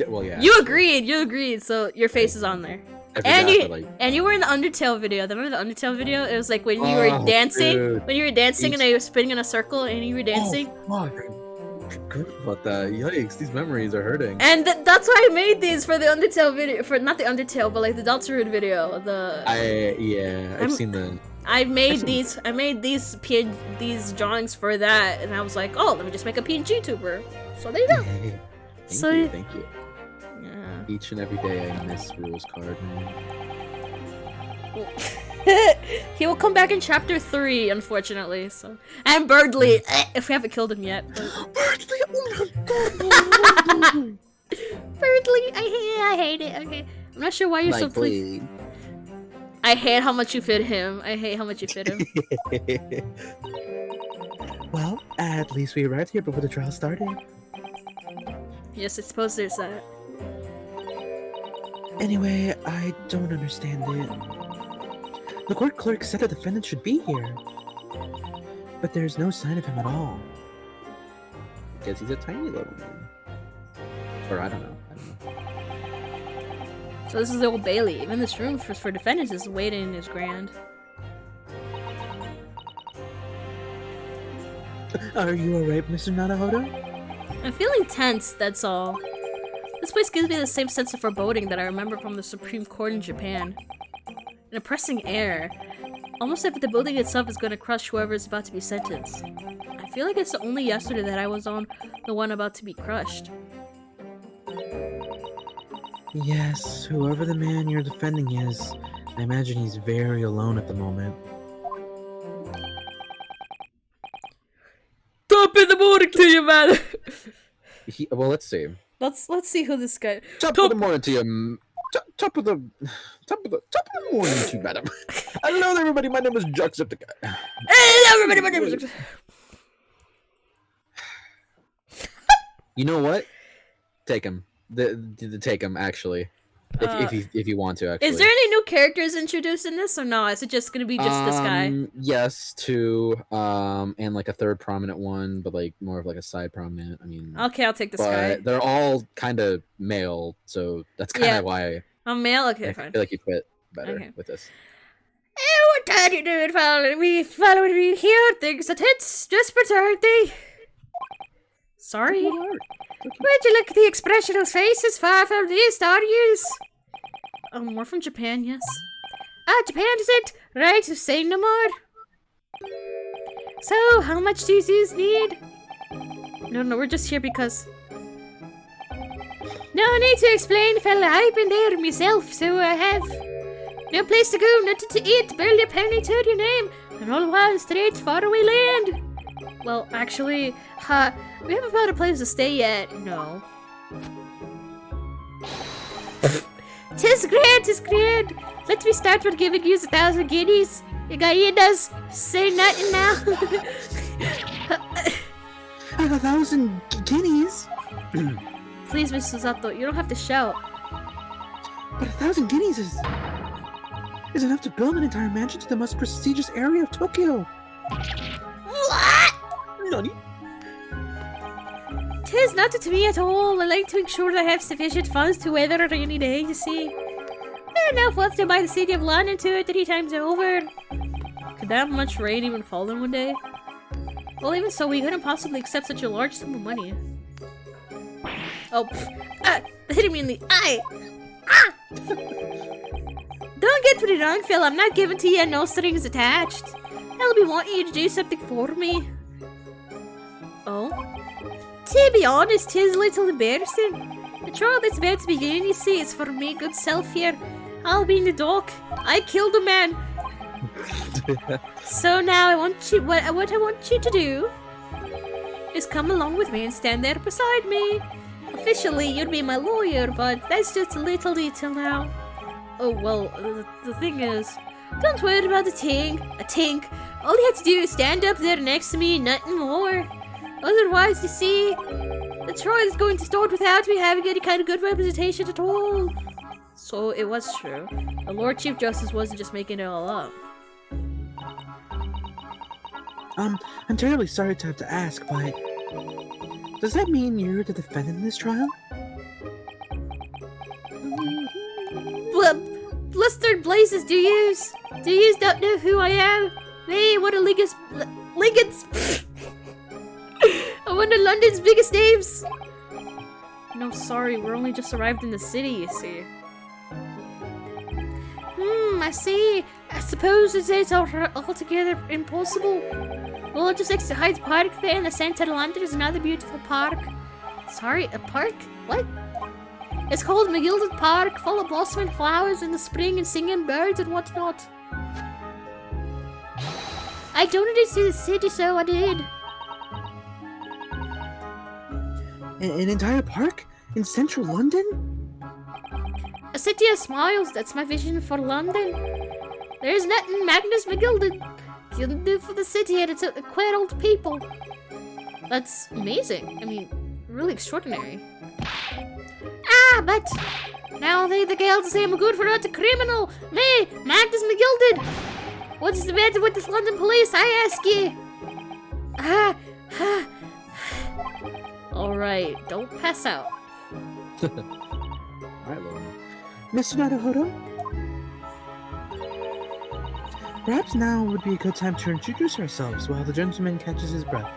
Well, yeah.
You agreed, so your face is on there. And you were in the Undertale video. Remember the Undertale video? It was like when you were dancing, and they were spinning in a circle, and you were dancing.
Oh, fuck. I forgot about that. Yikes, these memories are hurting.
And that's why I made these for the Undertale video, for not the Undertale, but like the Deltarune video.
I've seen the.
I made these drawings for that, and I was like, oh, let me just make a PNG tuber. So there you go.
Thank you. Yeah. Each and every day I miss Rule's card, man.
He will come back in chapter 3, unfortunately. So, and Birdly, if we haven't killed him yet. But...
Birdly, oh my god.
Thirdly, I hate it. Okay, I'm not sure why you're so pleased. I hate how much you fit him. I hate how much you fit him.
Well, at least we arrived here before the trial started.
Yes, I suppose there's that.
Anyway, I don't understand it. The court clerk said the defendant should be here, but there's no sign of him at all.
Because he's a tiny little man. Or I don't know.
So this is the Old Bailey. Even this room for defendants is waiting is grand.
Are you alright, Mr. Naruhodo?
I'm feeling tense, that's all. This place gives me the same sense of foreboding that I remember from the Supreme Court in Japan. An oppressing air. Almost as if the building itself is going to crush whoever is about to be sentenced. I feel like it's only yesterday that I was on the one about to be crushed.
Yes, whoever the man you're defending is, I imagine he's very alone at the moment.
Top in the morning to you, man!
Well, let's see.
Let's see who this guy.
Top of the morning to you. Top of the morning to you, madam. Hello, everybody. My name is Jacksepticeye.
Hey, everybody, my name is.
You know what? Take him. Take him actually. If you want to, actually.
Is there any new characters introduced in this or no? Is it just gonna be just this guy?
Yes, two, and like a third prominent one, but like more of like a side prominent. I mean,
Okay, I'll take this guy.
they're all kind of male, so that's kind of why
I'm male. Okay,
I
fine.
feel like you fit better with this.
Hey, what are you doing following me here? Things are tense, desperate, aren't they? Sorry. Would you look at the expression of faces far from these audience? Oh, more from Japan, yes. Japan is it? Right, so say no more. So, how much do you need? No, we're just here because... No need to explain, fella. I've been there myself, so I have. No place to go, nothing to eat, barely a penny to your name, and all the while straight faraway land. Well, actually, we haven't found a place to stay yet. No. Tis great. Let me start with giving you 1,000 guineas. You got does say nothing now.
1,000 guineas?
Please, Mr. Zato, you don't have to shout.
But 1,000 guineas is enough to build an entire mansion to the most prestigious area of Tokyo.
What?
Nani?
Tis not to me at all. I like to ensure that I have sufficient funds to weather a rainy day, you see. Enough funds to buy the city of London 2 or 3 times over. Could that much rain even fall in one day? Well, even so, we couldn't possibly accept such a large sum of money. Oh, hitting me in the eye! Ah! Don't get me wrong, Phil. I'm not giving to you no strings attached. I'll be wanting you to do something for me. Oh? To be honest, 'tis a little embarrassing. The trial that's about to begin, you see, is for me good self here. I'll be in the dock. I killed a man. So now I want you. What I want you to do is come along with me and stand there beside me. Officially, you'd be my lawyer, but that's just a little detail now. Oh well, the thing is, don't worry about the ting. All you have to do is stand up there next to me, nothing more. Otherwise, you see, the trial is going to start without me having any kind of good representation at all. So it was true. The Lord Chief Justice wasn't just making it all up.
I'm terribly sorry to have to ask, but does that mean you're the defendant in this trial?
Blustered blazes, do yous not know who I am? Hey, one of one of London's biggest names. No, sorry, we're only just arrived in the city, you see. I see. I suppose it's altogether impossible. Well, just next to Hyde Park there in the centre of London is another beautiful park. Sorry, a park? What? It's called McGilded Park, full of blossoming flowers in the spring and singing birds and whatnot. I donated to the city, so I did.
An entire park? In central London?
A city of smiles, that's my vision for London. There's nothing Magnus McGilded can do for the city and its quite old people. That's amazing. I mean, really extraordinary. Ah, but now the girls say I'm good for not a criminal. Me, Magnus McGilded. What's the matter with this London police, I ask you? Alright, don't pass out.
Alright, Lord.
Mr. Naruhodo? Perhaps now would be a good time to introduce ourselves while the gentleman catches his breath.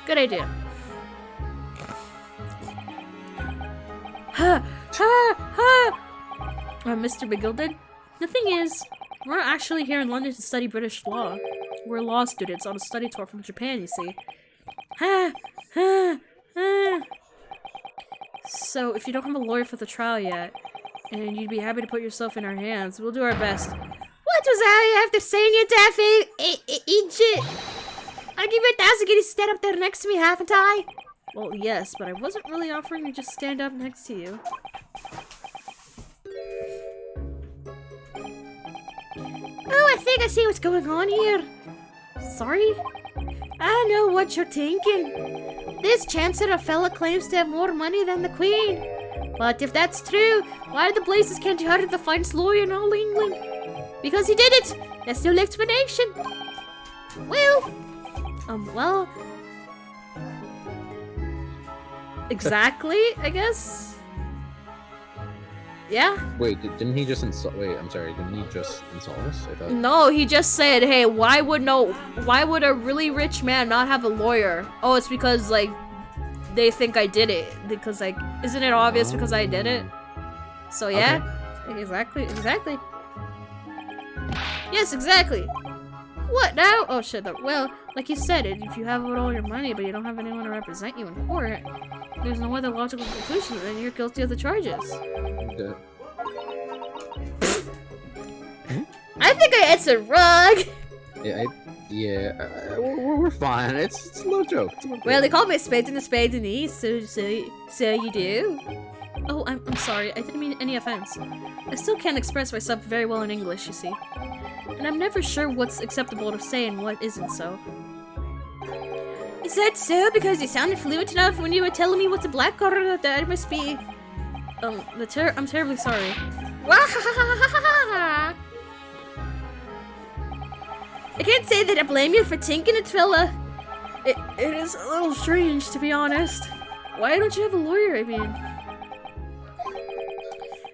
Good idea. Mr. McGilded? The thing is, we're not actually here in London to study British law. We're law students on a study tour from Japan, you see. So, if you don't have a lawyer for the trial yet, and you'd be happy to put yourself in our hands, we'll do our best. What was that you have to say in your daffy? Idiot! I'll give you 1,000 guineas to stand up there next to me, haven't I? Well, yes, but I wasn't really offering to just stand up next to you. Oh, I think I see what's going on here. Sorry? I know what you're thinking. This Chancellor fella claims to have more money than the Queen. But if that's true, why the blazes can't you hire the finest lawyer in all England? Because he did it! That's no explanation. Well... well... Exactly, I guess? Yeah?
Wait, didn't he just insult? Wait, I'm sorry. Didn't he just insult us? I thought.
No, he just said, hey, why would a really rich man not have a lawyer? Oh, it's because, like, they think I did it. Because, like, isn't it obvious because I did it? So, yeah. Okay. Exactly. Yes, exactly. What now? Oh, shit. Well, like you said, if you have all your money, but you don't have anyone to represent you in court, there's no other logical conclusion than you're guilty of the charges.
Okay.
I think I answered wrong.
Yeah, we're fine. It's a little joke.
Well, they call me a spade and an east, so you do. Oh, I'm sorry. I didn't mean any offense. I still can't express myself very well in English, you see. And I'm never sure what's acceptable to say and what isn't so. Is that so? Because you sounded fluent enough when you were telling me what's a black card that I must be... I'm terribly sorry. I can't say that I blame you for thinking it, fella. It is a little strange, to be honest. Why don't you have a lawyer, I mean?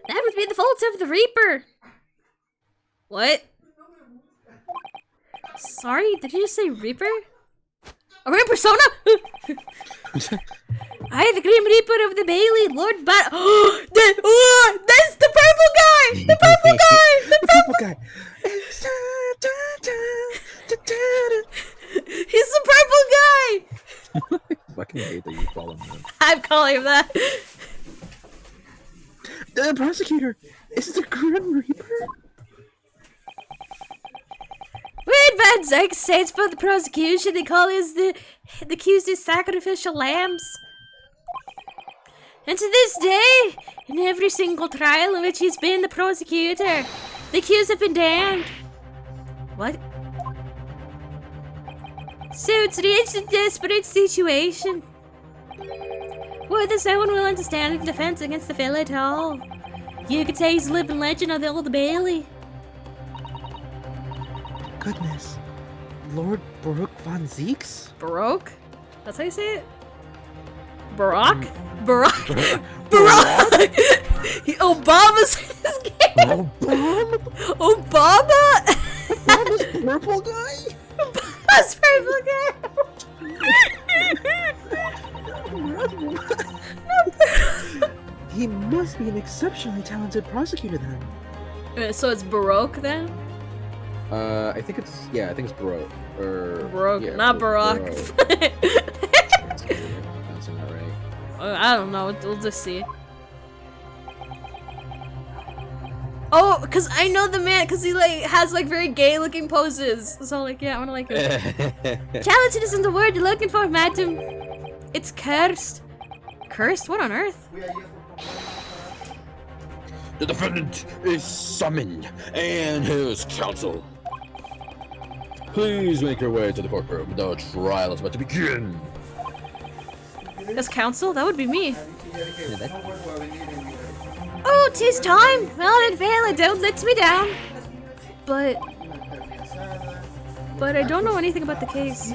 That would be the fault of the Reaper. What? Sorry, did you just say Reaper? A Reaper persona? I, the Grim Reaper of the Bailey, Lord Bat. That's the purple guy! The purple guy! The purple guy! He's the purple guy!
I fucking hate that you call him that.
I'm calling him that.
The prosecutor! Is it the Grim Reaper?
When Van Zyke says for the prosecution, they call us the accused as sacrificial lambs. And to this day, in every single trial in which he's been the prosecutor, the accused have been damned. What? So it's reached a desperate situation. Well, there's no one willing to stand in defense against the fella at all. You could say he's a living legend of the Old Bailey.
Goodness. Lord Baruch von Zeeks?
Baroque? That's how you say it? Barack? Barack? Barack? Obama's his name?
Obama?
Obama?
Obama's purple guy?
Obama's purple guy?
He must be an exceptionally talented prosecutor then.
So it's Baroque then?
I think it's Baroque. Or
Baroque,
yeah,
not Barack.
Pronouncing that right.
I don't know, we'll just see. Oh, cause I know the man, cause he like has like very gay looking poses. So like, yeah, I wanna like it. Talented isn't the word you're looking for, madam. It's cursed. cursed? What on earth?
The defendant is summoned, and his counsel. Please make your way to the courtroom. The trial is about to begin.
His counsel? That would be me. Oh, 'tis time! Well, then, Vela, don't let me down. But I don't know anything about the case.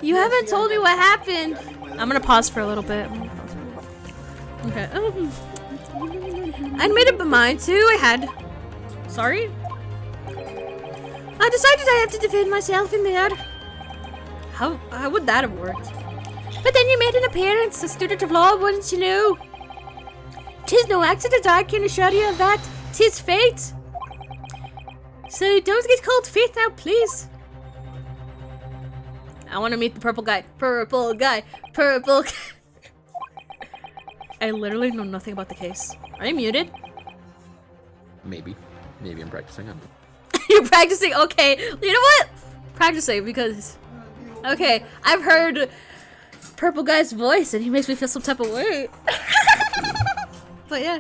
You haven't told me what happened. I'm gonna pause for a little bit. Okay. I'd made up my mind too. I had. Sorry? I decided I had to defend myself in there. How would that have worked? But then you made an appearance, a student of law, wouldn't you know? 'Tis no accident, I can assure you of that. 'Tis fate. So don't get cold feet now, please. I want to meet the purple guy. Purple guy. Purple guy. I literally know nothing about the case. Are you muted?
Maybe I'm practicing on.
You're practicing? Okay. You know what? Practicing because... Okay, I've heard Purple Guy's voice and he makes me feel some type of way. But yeah.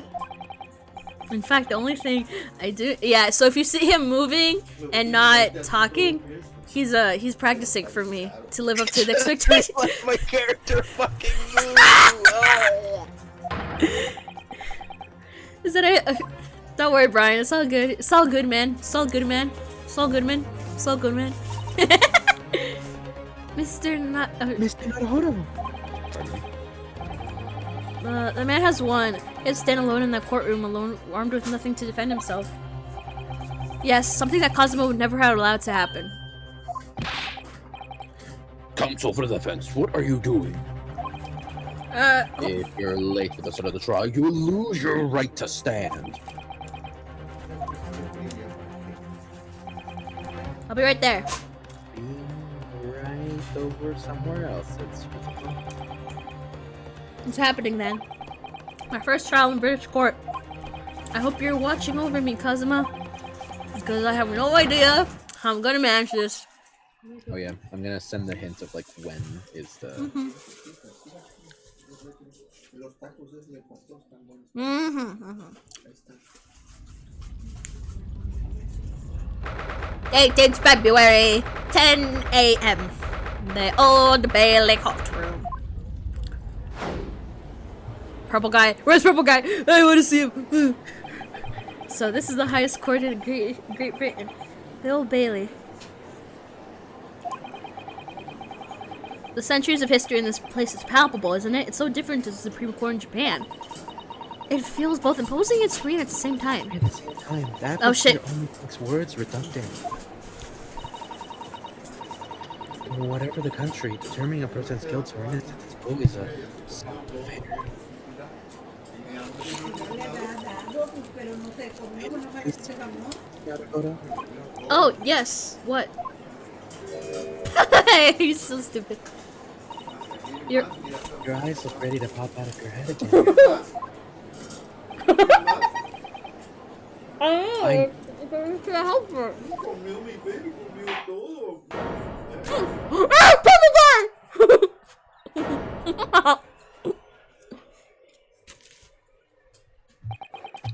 In fact, the only thing I do... Yeah, so if you see him moving and not talking, he's practicing for me to live up to the expectations.
Let my character fucking move! Oh.
Is that it? Don't worry, Brian. It's all good. It's all good, man. It's all good, man. It's all good, man. It's all good, man. Mr.
Mr. Naruhodo.
The man has won. He has to stand alone in that courtroom, alone, armed with nothing to defend himself. Yes, something that Cosmo would never have allowed to happen.
Counsel for the defense, what are you doing? If you're late for the start of the trial, you will lose your right to stand.
I'll be right there.
Right over somewhere else.
What's happening then? My first trial in British court. I hope you're watching over me, Kazuma. Because I have no idea how I'm gonna manage this.
Oh yeah, I'm gonna send the hint of like when is the...
Eighteenth February, 10 a.m. The old Bailey courtroom. Purple guy. Where's Purple guy? I want to see him. So this is the highest court in Great Britain. The Old Bailey. The centuries of history in this place is palpable, isn't it? It's so different to the Supreme Court in Japan. It feels both imposing and serene at the same time.
At the same time, that
oh shit!
Only makes words redundant. Whatever the country, determining a person's guilt or innocence is always a soft affair.
Oh yes. What? He's so stupid.
Your eyes look ready to pop out of your head again.
I can't help it.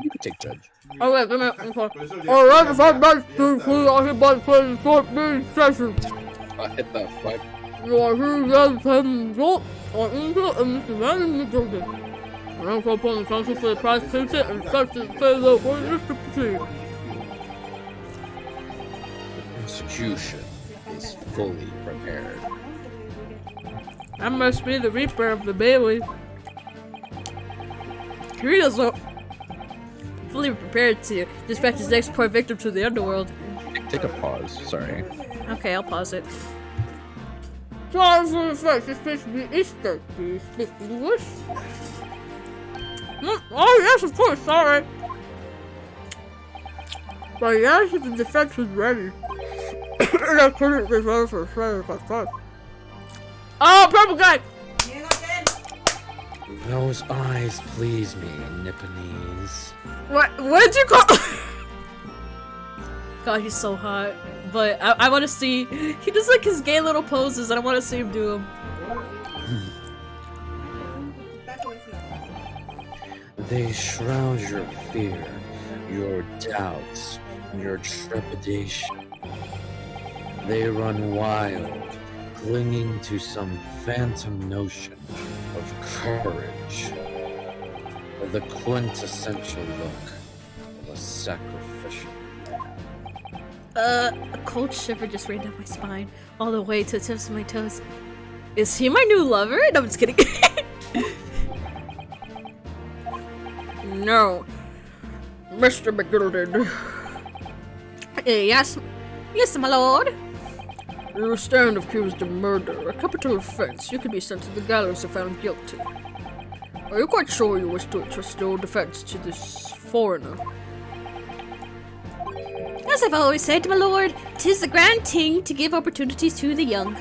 You could take judge.
Oh wait, give me a minute. Alright, if I'm back to please everybody play the short meeting session.
I hit that fight.
You are here to have result on input and Mr. Random Majority. I also upon the council for the prize paycheck and such to say the word to proceed.
The execution is fully prepared.
That must be the Reaper of the Bailey. Kirito's fully prepared to dispatch his next poor victim to the underworld.
Take a pause, sorry.
Okay, I'll pause it. Sorry for the fact it's supposed to be Easter. Do you speak English? Oh yes, of course, sorry. But yes, if the defense was ready. And I couldn't reserve for fair if I thought. Oh, purple guy!
Those eyes please me, Nipponese.
What did you call? God, he's so hot. But I want to see. He does like his gay little poses, and I want to see him do them.
They shroud your fear, your doubts, your trepidation. They run wild, clinging to some phantom notion of courage, the quintessential look of a sacrificial.
A cold shiver just ran down my spine, all the way to the tips of my toes. Is he my new lover? No, I'm just kidding. No. Mr. McGilden. Yes, my lord. You stand accused of murder, a capital offense. You can be sent to the gallows if found guilty. Are you quite sure you wish to entrust your defense to this foreigner? As I've always said, my lord, 'tis the grand thing to give opportunities to the young.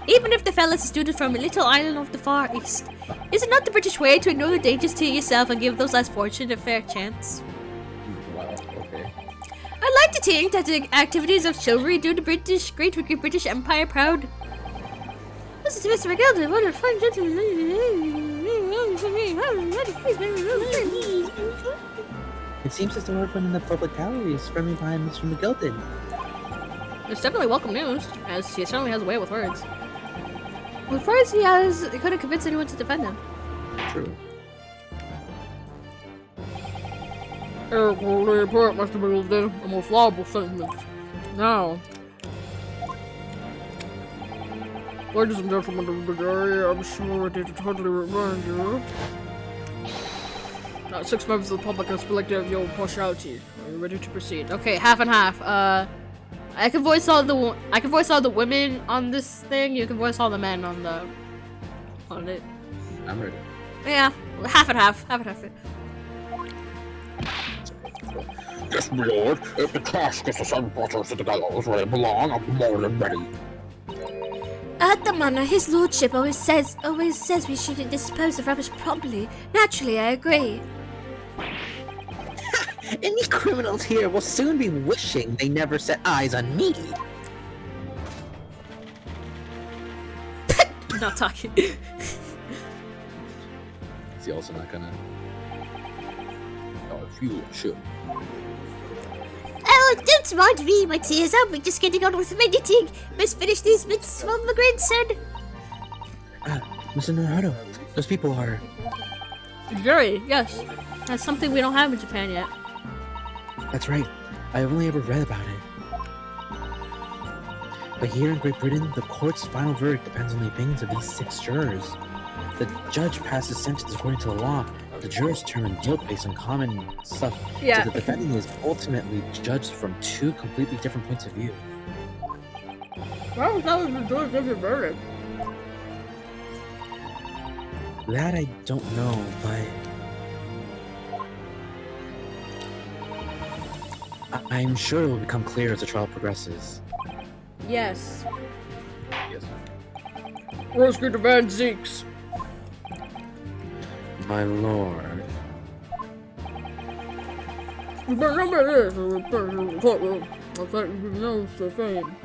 Even if the fella's a student from a little island of the far east, is it not the British way to ignore the dangers to yourself and give those less fortunate a fair chance?
Wow, okay.
I'd like to think that the activities of chivalry do the Great British Empire proud. This is Mr. McGilden, what a fine gentleman.
It seems as though everyone in the public gallery is friendly behind Mr. McGilden.
It's definitely welcome news, as he certainly has a way with words. I'm surprised he couldn't convince anyone to defend him.
True.
Eric will report Mr. McGilden a most laudable sentiment. Now, ladies and gentlemen of the jury, I'm sure it is totally remind you. 6 members of the public are selected of your partiality. Are you ready to proceed? Okay, half and half. I can voice all the women on this thing. You can voice all the men on it.
I'm ready.
Yeah, half and half. Half and half.
Yes, my lord. If the cash gets us on waters to the gallows where they belong, I'm more than ready.
At the manor, his lordship always says we shouldn't dispose of rubbish properly. Naturally, I agree.
Any criminals here will soon be wishing they never set eyes on me.
Not talking.
Is he also not gonna? Oh, if you should.
Oh, don't mind me, my dears. I'll be just getting on with my knitting. Must finish these bits for my grandson.
Mr. Naruto, those people are...
Jury, yes. That's something we don't have in Japan yet.
That's right. I've only ever read about it. But here in Great Britain, the court's final verdict depends on the opinions of these 6 jurors. The judge passes sentence according to the law. The jurors determine guilt based on common stuff.
Yeah.
So the defendant is ultimately judged from 2 completely different points of view.
Why was that the judge give your verdict?
That I don't know, but... I'm sure it will become clear as the trial progresses.
Yes.
Yes.
Where's good Van Zeeks?
My lord.
Remember this, courtroom. I thought you know the fame.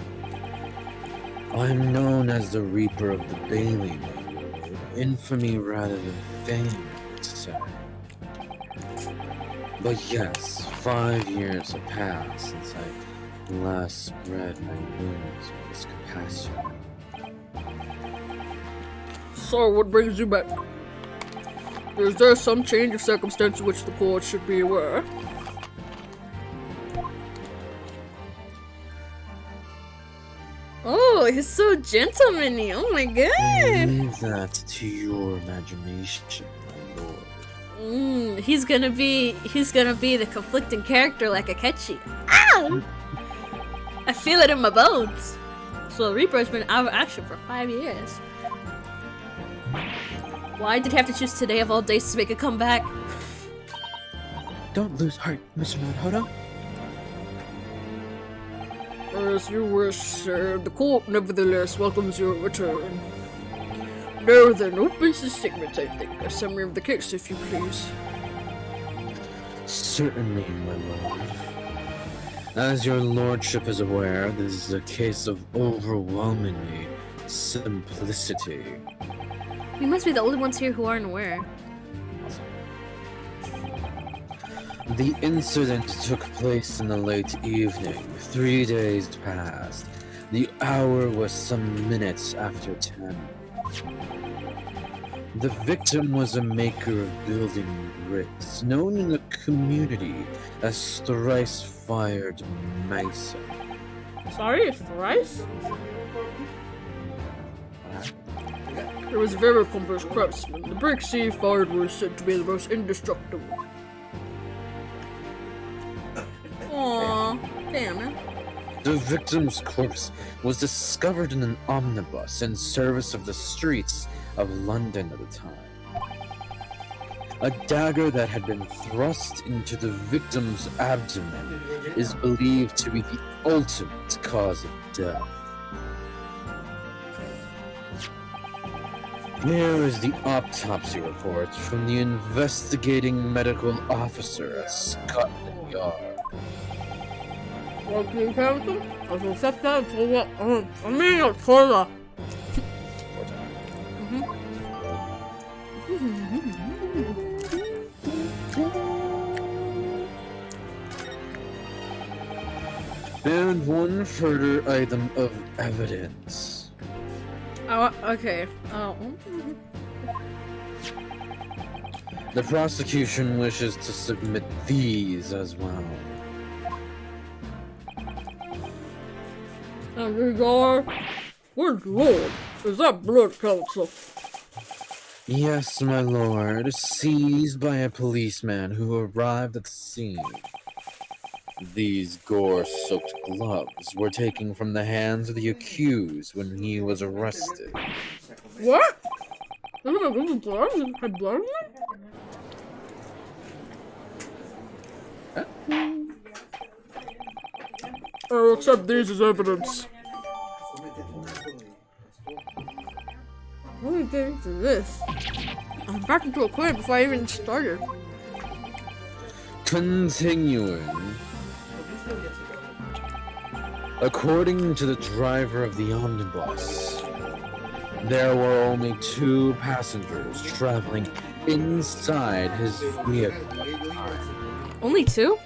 I'm known as the Reaper of the Bailey, my lord. Infamy rather than fame, sir. But yes, 5 years have passed since I last spread my wings on this capacity.
So, what brings you back? Is there some change of circumstance which the court should be aware? Oh, he's so gentlemanly. Oh my god.
Leave that to your imagination, my lord.
He's gonna be the conflicting character like Akechi. Ow! I feel it in my bones. So the Reaper's been out of action for 5 years. Why did he have to choose today of all days to make a comeback?
Don't lose heart, Mr. Naruto.
As you wish, sir. The court nevertheless welcomes your return. Now then, opens the statement, I think. A summary of the case, if you please.
Certainly, my lord. As your lordship is aware, this is a case of overwhelmingly simplicity.
We must be the only ones here who aren't aware.
The incident took place in the late evening. 3 days passed. The hour was some minutes after 10. The victim was a maker of building bricks, known in the community as thrice-fired Mason.
Sorry, it's thrice? There was a very accomplished craftsman. The bricks he fired were said to be the most indestructible. Aww, damn it.
The victim's corpse was discovered in an omnibus in service of the streets of London at the time. A dagger that had been thrust into the victim's abdomen is believed to be the ultimate cause of death. Here is the autopsy report from the investigating medical officer at Scotland Yard.
Thank you, Council. I will accept that for what? I mean, it's for the.
And one further item of evidence.
Oh, okay. Oh.
The prosecution wishes to submit these as well.
And these are. Good lord. Is that blood, Council?
Yes, my lord, seized by a policeman who arrived at the scene. These gore-soaked gloves were taken from the hands of the accused when he was arrested.
What? Look at this blood. Had blood in it? I'll accept these as evidence. Let me get into this. I'm back into a point before I even started.
Continuing. According to the driver of the omnibus, there were only 2 passengers traveling inside his vehicle at the time.
Only 2?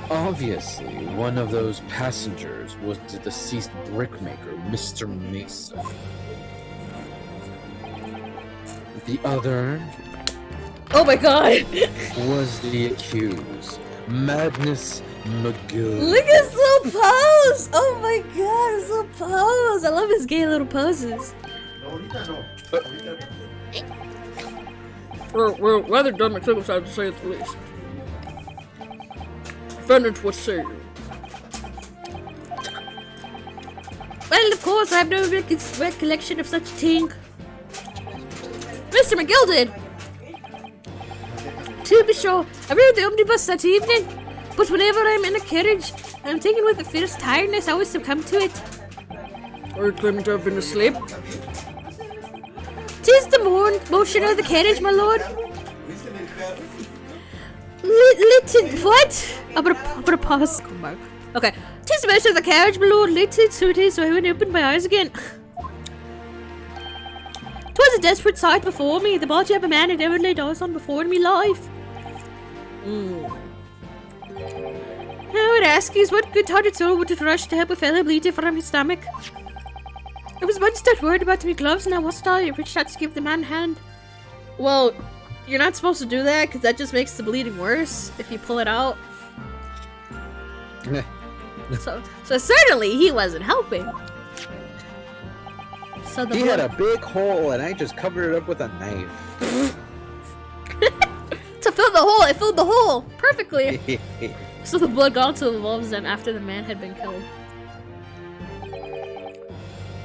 Obviously, one of those passengers was the deceased brickmaker, Mr. Mason. The other
Oh my god!
was the accused, Magnus McGill.
Look at his little pose! Oh my god, his little pose! I love his gay little poses. We're rather dumb and circumcised to say it the least. Defendant, what say you?
Well, of course, I have no recollection of such a thing. Mr. McGill did. To be sure, I rode the omnibus that evening, but whenever I'm in a carriage, I'm taken with the fierce tiredness, I always succumb to it.
Are you claiming to have been asleep?
'Tis the motion of the carriage, my lord. What? I'm gonna pause. Come back. Okay. 'Tis the motion of the carriage, my lord. Littered, so it is, so I went and opened my eyes again. 'Twas a desperate sight before me. The body of a man had ever laid eyes on before in me life. Now I would ask you, what good-hearted soul would have rushed to help a fellow bleeding from his stomach? I was once that worried about me gloves, and I wasn't. I reached out to give the man a hand.
Well, you're not supposed to do that because that just makes the bleeding worse if you pull it out. So certainly he wasn't helping. So the
He had a big hole, and I just covered it up with a knife.
to fill the hole, it filled the hole perfectly. So the blood got to the wolves then after the man had been killed.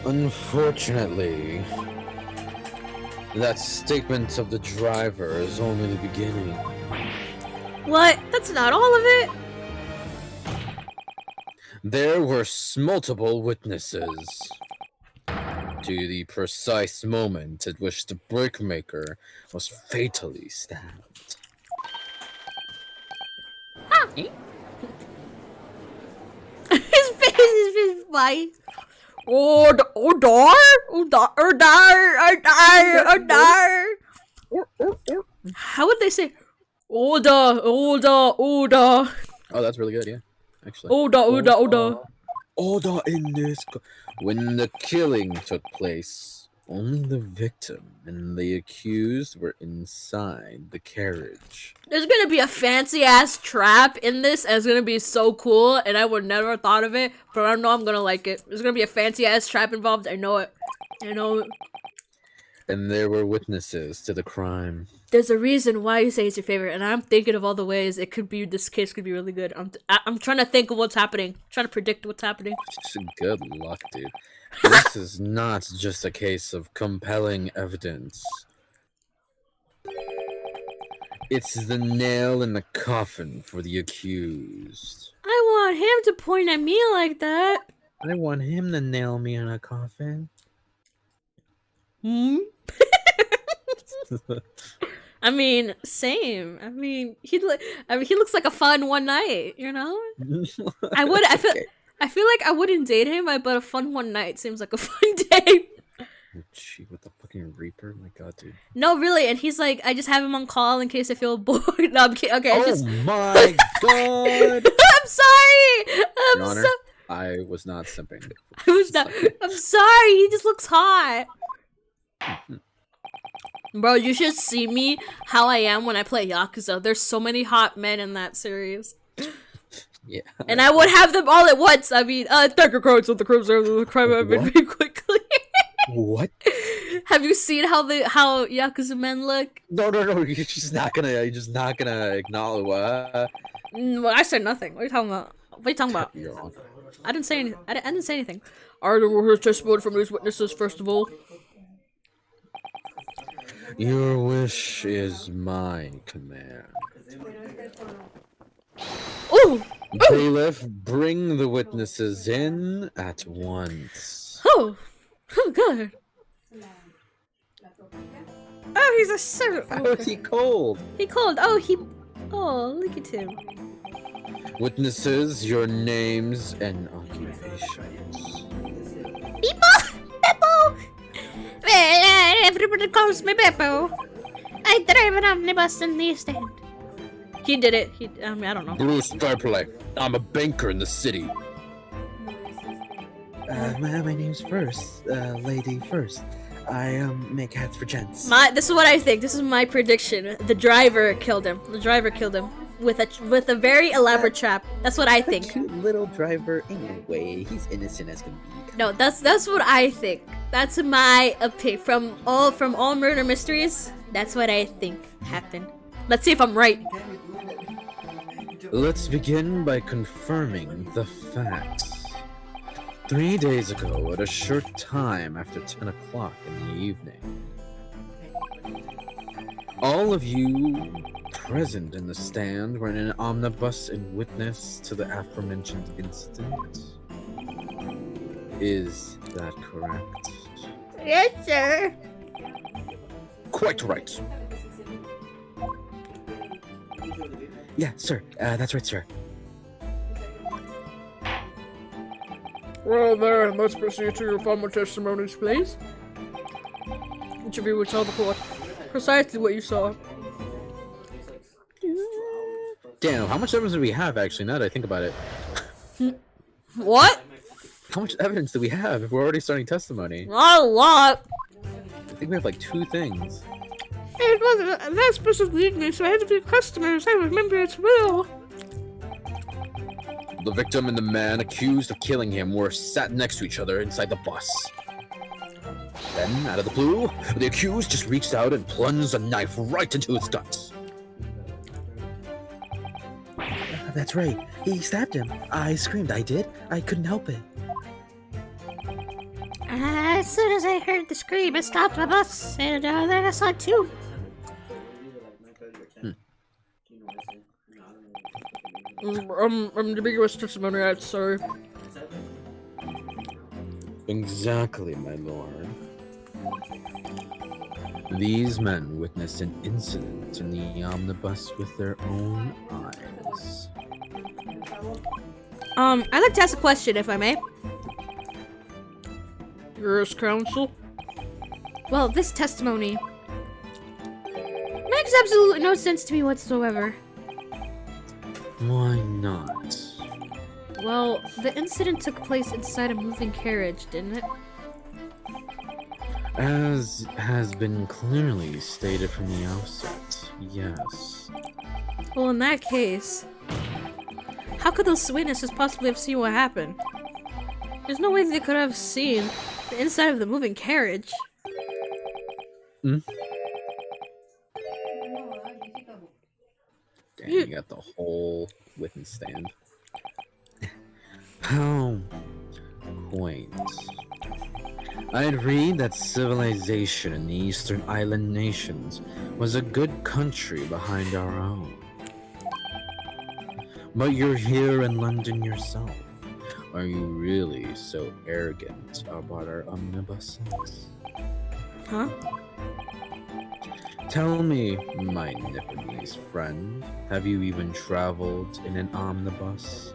Unfortunately, that statement of the driver is only the beginning.
What? That's not all of it.
There were multiple witnesses to the precise moment at which the brickmaker was fatally stabbed.
His face is white. How would they say?
Order, order, order,
Oh, that's really good, yeah. Actually.
order, order, order.
Order in this.
When the killing took place, only the victim and the accused were inside the carriage.
There's gonna be a fancy ass trap in this, and it's gonna be so cool, and I would never have thought of it, but I know I'm gonna like it. There's gonna be a fancy ass trap involved. I know it. I know it.
And there were witnesses to the crime.
There's a reason why you say it's your favorite, and I'm thinking of all the ways it could be. This case could be really good. I'm trying to think of what's happening. Trying to predict what's happening.
Good luck, dude. This is not just a case of compelling evidence. It's the nail in the coffin for the accused.
I want him to point at me like that.
I want him to nail me in a coffin.
Hmm. I mean, same. I mean, he looks like a fun one night. You know. I would. I feel like I wouldn't date him, but a fun one night seems like a fun day.
Gee, with the fucking Reaper? My god, dude.
No, really, and he's like, I just have him on call in case I feel bored. No, I'm kidding. Okay,
Oh
it's just.
my god!
I'm sorry.
Your Honor, I was not simping.
I was not. I'm sorry. He just looks hot. Bro, you should see me how I am when I play Yakuza. There's so many hot men in that series.
Yeah.
And I would have them all at once. I mean, thank you, cards of the crimson of the crime I've been made quickly.
What?
Have you seen how Yakuza men look?
No. You're just not gonna acknowledge what?
I said nothing. What are you talking about? What are you talking about?
Your Honor.
I didn't say anything. I didn't say anything. Are there more testimony from these witnesses, first of all?
Your wish is my command.
Ooh!
Bailiff, bring the witnesses in at once.
Oh! Oh, God! Oh, he's a servant.
How is he cold?
He called. Oh, look at him.
Witnesses, your names and occupations.
Beppo! Well, everybody calls me Beppo. I drive an omnibus in the East End.
He did it. I mean, I don't know.
Bruce Fairplay. I'm a banker in the city.
My name's First, Lady First. I make hats for gents.
This is what I think. This is my prediction. The driver killed him. The driver killed him with a very elaborate trap. That's what I think.
Cute little driver anyway. He's innocent as can be.
No, that's what I think. That's my opinion. From all murder mysteries, that's what I think happened. Let's see if I'm right.
Let's begin by confirming the facts. 3 days ago, at a short time after 10 o'clock in the evening, all of you present in the stand were in an omnibus in witness to the aforementioned incident. Is that correct?
Yes, sir.
Quite right.
Yeah, sir. That's right, sir.
Well, there. Let's proceed to your formal testimonies, please. Each of you will tell the court precisely what you saw.
Damn, how much evidence do we have, actually, now that I think about it?
What?
How much evidence do we have if we're already starting testimony?
Not a lot.
I think we have like 2 things.
It was a very special evening, so I had to be customers. I remember it well.
The victim and the man accused of killing him were sat next to each other inside the bus. Then, out of the blue, the accused just reached out and plunged a knife right into his guts.
That's right. He stabbed him. I screamed. I did. I couldn't help it.
As soon as I heard the scream, I stopped my bus, and then I saw it too.
Ambiguous testimony, I'm sorry.
Exactly, my lord. These men witnessed an incident in the omnibus with their own eyes.
I'd like to ask a question, if I may. Yours, counsel? Well, this testimony. Not
absolutely no sense to me whatsoever.
Why not?
Well, the incident took place inside a moving carriage, didn't it?
As has been clearly stated from the outset, yes.
Well, in that case, how could those witnesses possibly have seen what happened? There's no way they could have seen the inside of the moving carriage.
Hmm? Damn, you got the whole witness stand. How quaint. I'd read that civilization in the Eastern Island nations was a good country behind our own. But you're here in London yourself. Are you really so arrogant about our omnibuses?
Huh?
Tell me, my Nipponese friend, have you even traveled in an omnibus?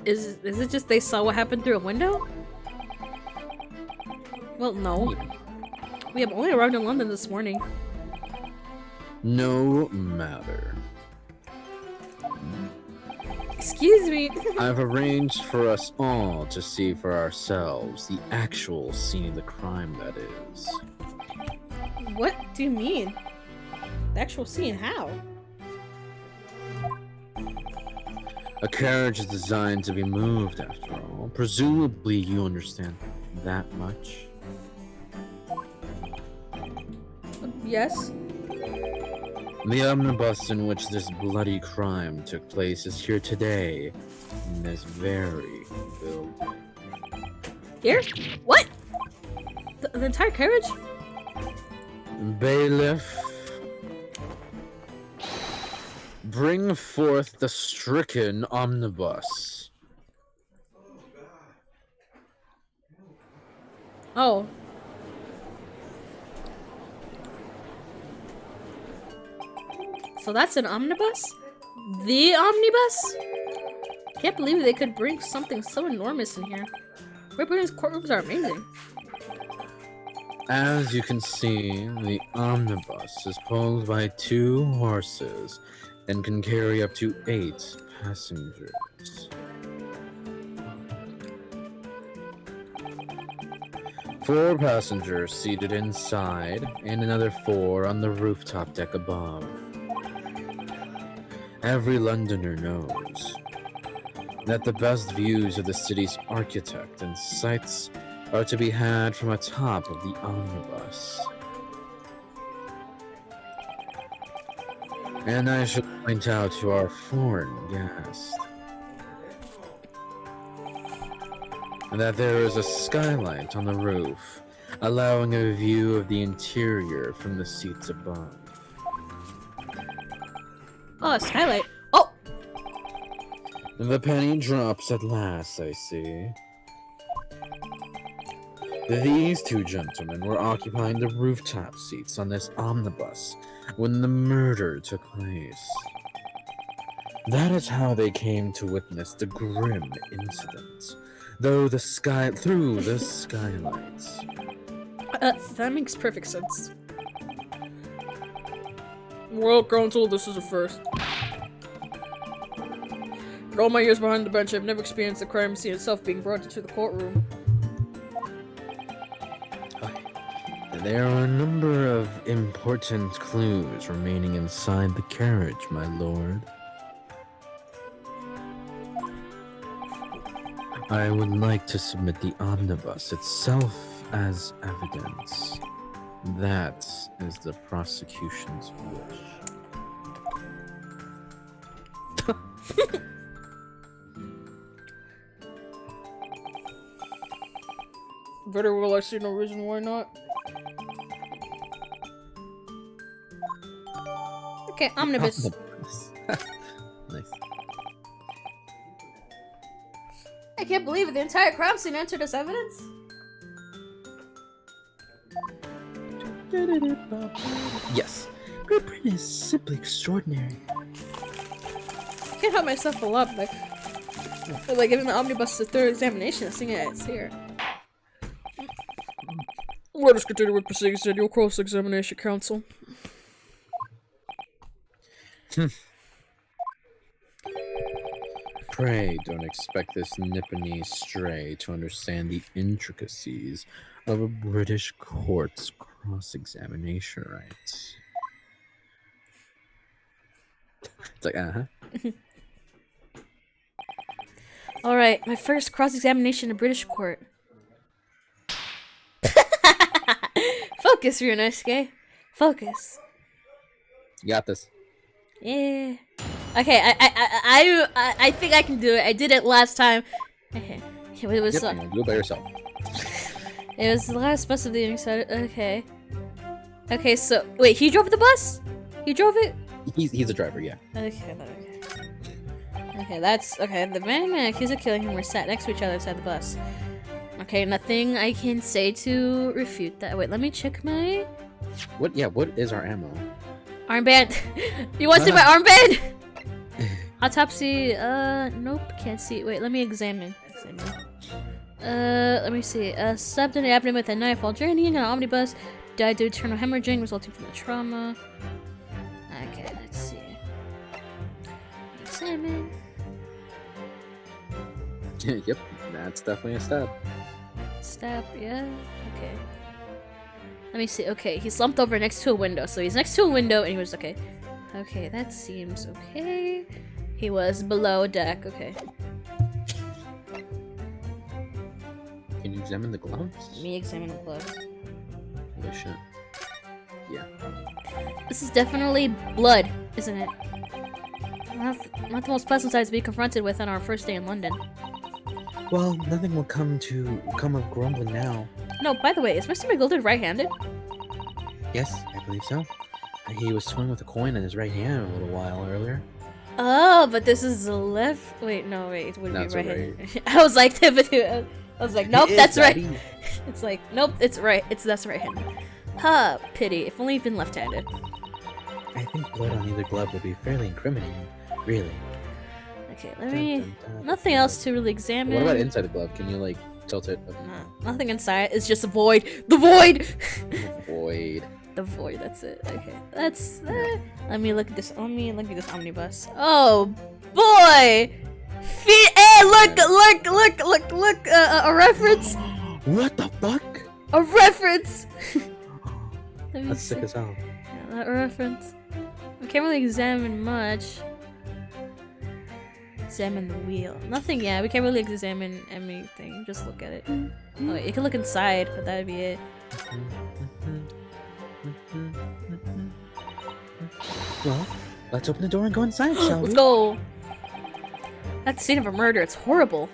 Is it just they saw what happened through a window? Well, no. We have only arrived in London this morning.
No matter.
Excuse me.
I've arranged for us all to see for ourselves the actual scene of the crime, that is.
What do you mean? The actual scene? How?
A carriage is designed to be moved, after all. Presumably you understand that much.
Yes.
The omnibus in which this bloody crime took place is here today, in this very building.
Here? What? The entire carriage?
Bailiff, bring forth the stricken omnibus.
Oh. So that's an omnibus? The omnibus? Can't believe they could bring something so enormous in here. Great Britain's courtrooms are amazing.
As you can see, the omnibus is pulled by 2 horses and can carry up to 8 passengers. 4 passengers seated inside, and another 4 on the rooftop deck above. Every Londoner knows that the best views of the city's architect and sights are to be had from atop of the omnibus. And I should point out to our foreign guest that there is a skylight on the roof, allowing a view of the interior from the seats above.
Oh, a skylight. Oh!
The penny drops at last, I see. These 2 gentlemen were occupying the rooftop seats on this omnibus when the murder took place. That is how they came to witness the grim incident, through the skylights.
That makes perfect sense. Royal Council, this is a first. In all my years behind the bench, I've never experienced the crime scene itself being brought into the courtroom.
There are a number of important clues remaining inside the carriage, my lord. I would like to submit the omnibus itself as evidence. That is the prosecution's wish.
Very well, I see no reason why not.
Okay, omnibus.
Nice.
I can't believe it. The entire crime scene entered as evidence?
Yes.
Great Britain is simply extraordinary. I can't help myself a lot, like giving the omnibus a third examination, seeing it, it's here.
Let us continue with proceedings in your cross-examination, counsel.
Pray don't expect this Nippony stray to understand the intricacies of a British court's cross-examination rights. It's like,
Alright, my first cross-examination in British court. Focus, Ryunosuke. Focus.
You got this.
Yeah. Okay, I think I can do it. I did it last time. Okay. It was
Yep, do it by yourself.
it was the last bus of the evening, so okay. Okay, so wait, he drove the bus? He drove it?
He's a driver, yeah.
Okay. Okay, that's okay. The man accused of killing him were sat next to each other inside the bus. Okay, nothing I can say to refute that. Wait, let me check my
What? Yeah. What is our ammo?
armband. You want to see my armband? Autopsy. Nope, can't see. Wait, let me examine. Let me see. Stabbed in the abdomen with a knife while journeying on an omnibus. Died due to internal hemorrhaging resulting from the trauma. Okay, let's see. Examine.
Yep, that's definitely a stab.
Stab, yeah. Okay. Let me see. Okay, he slumped over next to a window. So he's next to a window and he was okay. Okay, that seems okay. He was below deck. Okay.
Can you examine the gloves?
Let me examine the gloves.
Holy shit. Yeah.
This is definitely blood, isn't it? Not the most pleasant sight to be confronted with on our first day in London.
Well, nothing will come of grumbling now.
No, by the way, is Mr. McGilden right-handed?
Yes, I believe so. He was toying with a coin in his right hand a little while earlier.
Oh, but this is the left. Wait, no, wait, it wouldn't
That's
be right-handed. I was like, I was like, nope, that's right. It's like, nope, it's right. That's right-handed. Huh, pity. If only you'd been left-handed.
I think blood on either glove would be fairly incriminating, really.
Okay, let me. Nothing else to really examine.
What about inside the glove? Can you like tilt it?
Nothing inside. It's just a void. The void.
Void.
The void. That's it. Okay, that's. Let me look at this. Let me look at this omnibus. Oh boy! Feet. Hey, look! A reference.
What the fuck?
A reference.
That's sick as hell.
Yeah, that reference. I can't really examine much. Examine the wheel. Nothing, yeah, we can't really examine anything. Just look at it. Oh, you can look inside, but that'd be it.
Well, let's open the door and go inside, shall we?
Let's go! That's the scene of a murder. It's horrible.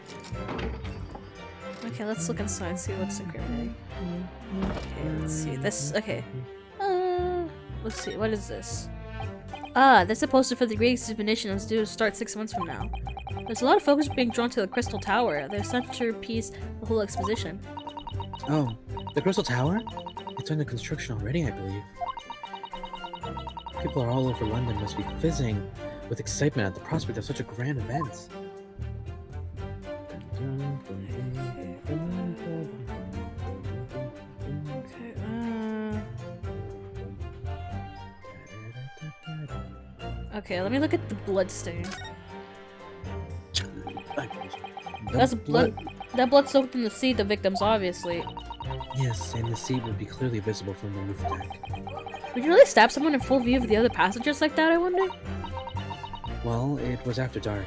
Okay, let's look inside and see what's incriminating. Okay, let's see. This, okay. Let's see, what is this? Ah, that's a poster for the Great Exhibition that's due to start 6 months from now. There's a lot of focus being drawn to the Crystal Tower, the centerpiece of the whole exposition.
Oh, the Crystal Tower? It's under construction already, I believe. People are all over London must be fizzing with excitement at the prospect of such a grand event.
Okay, let me look at the blood stain.
The
That's blood. That blood soaked in the seat, the victims, obviously.
Yes, and the seat would be clearly visible from the roof deck.
Would you really stab someone in full view of the other passengers like that, I wonder?
Well, it was after dark.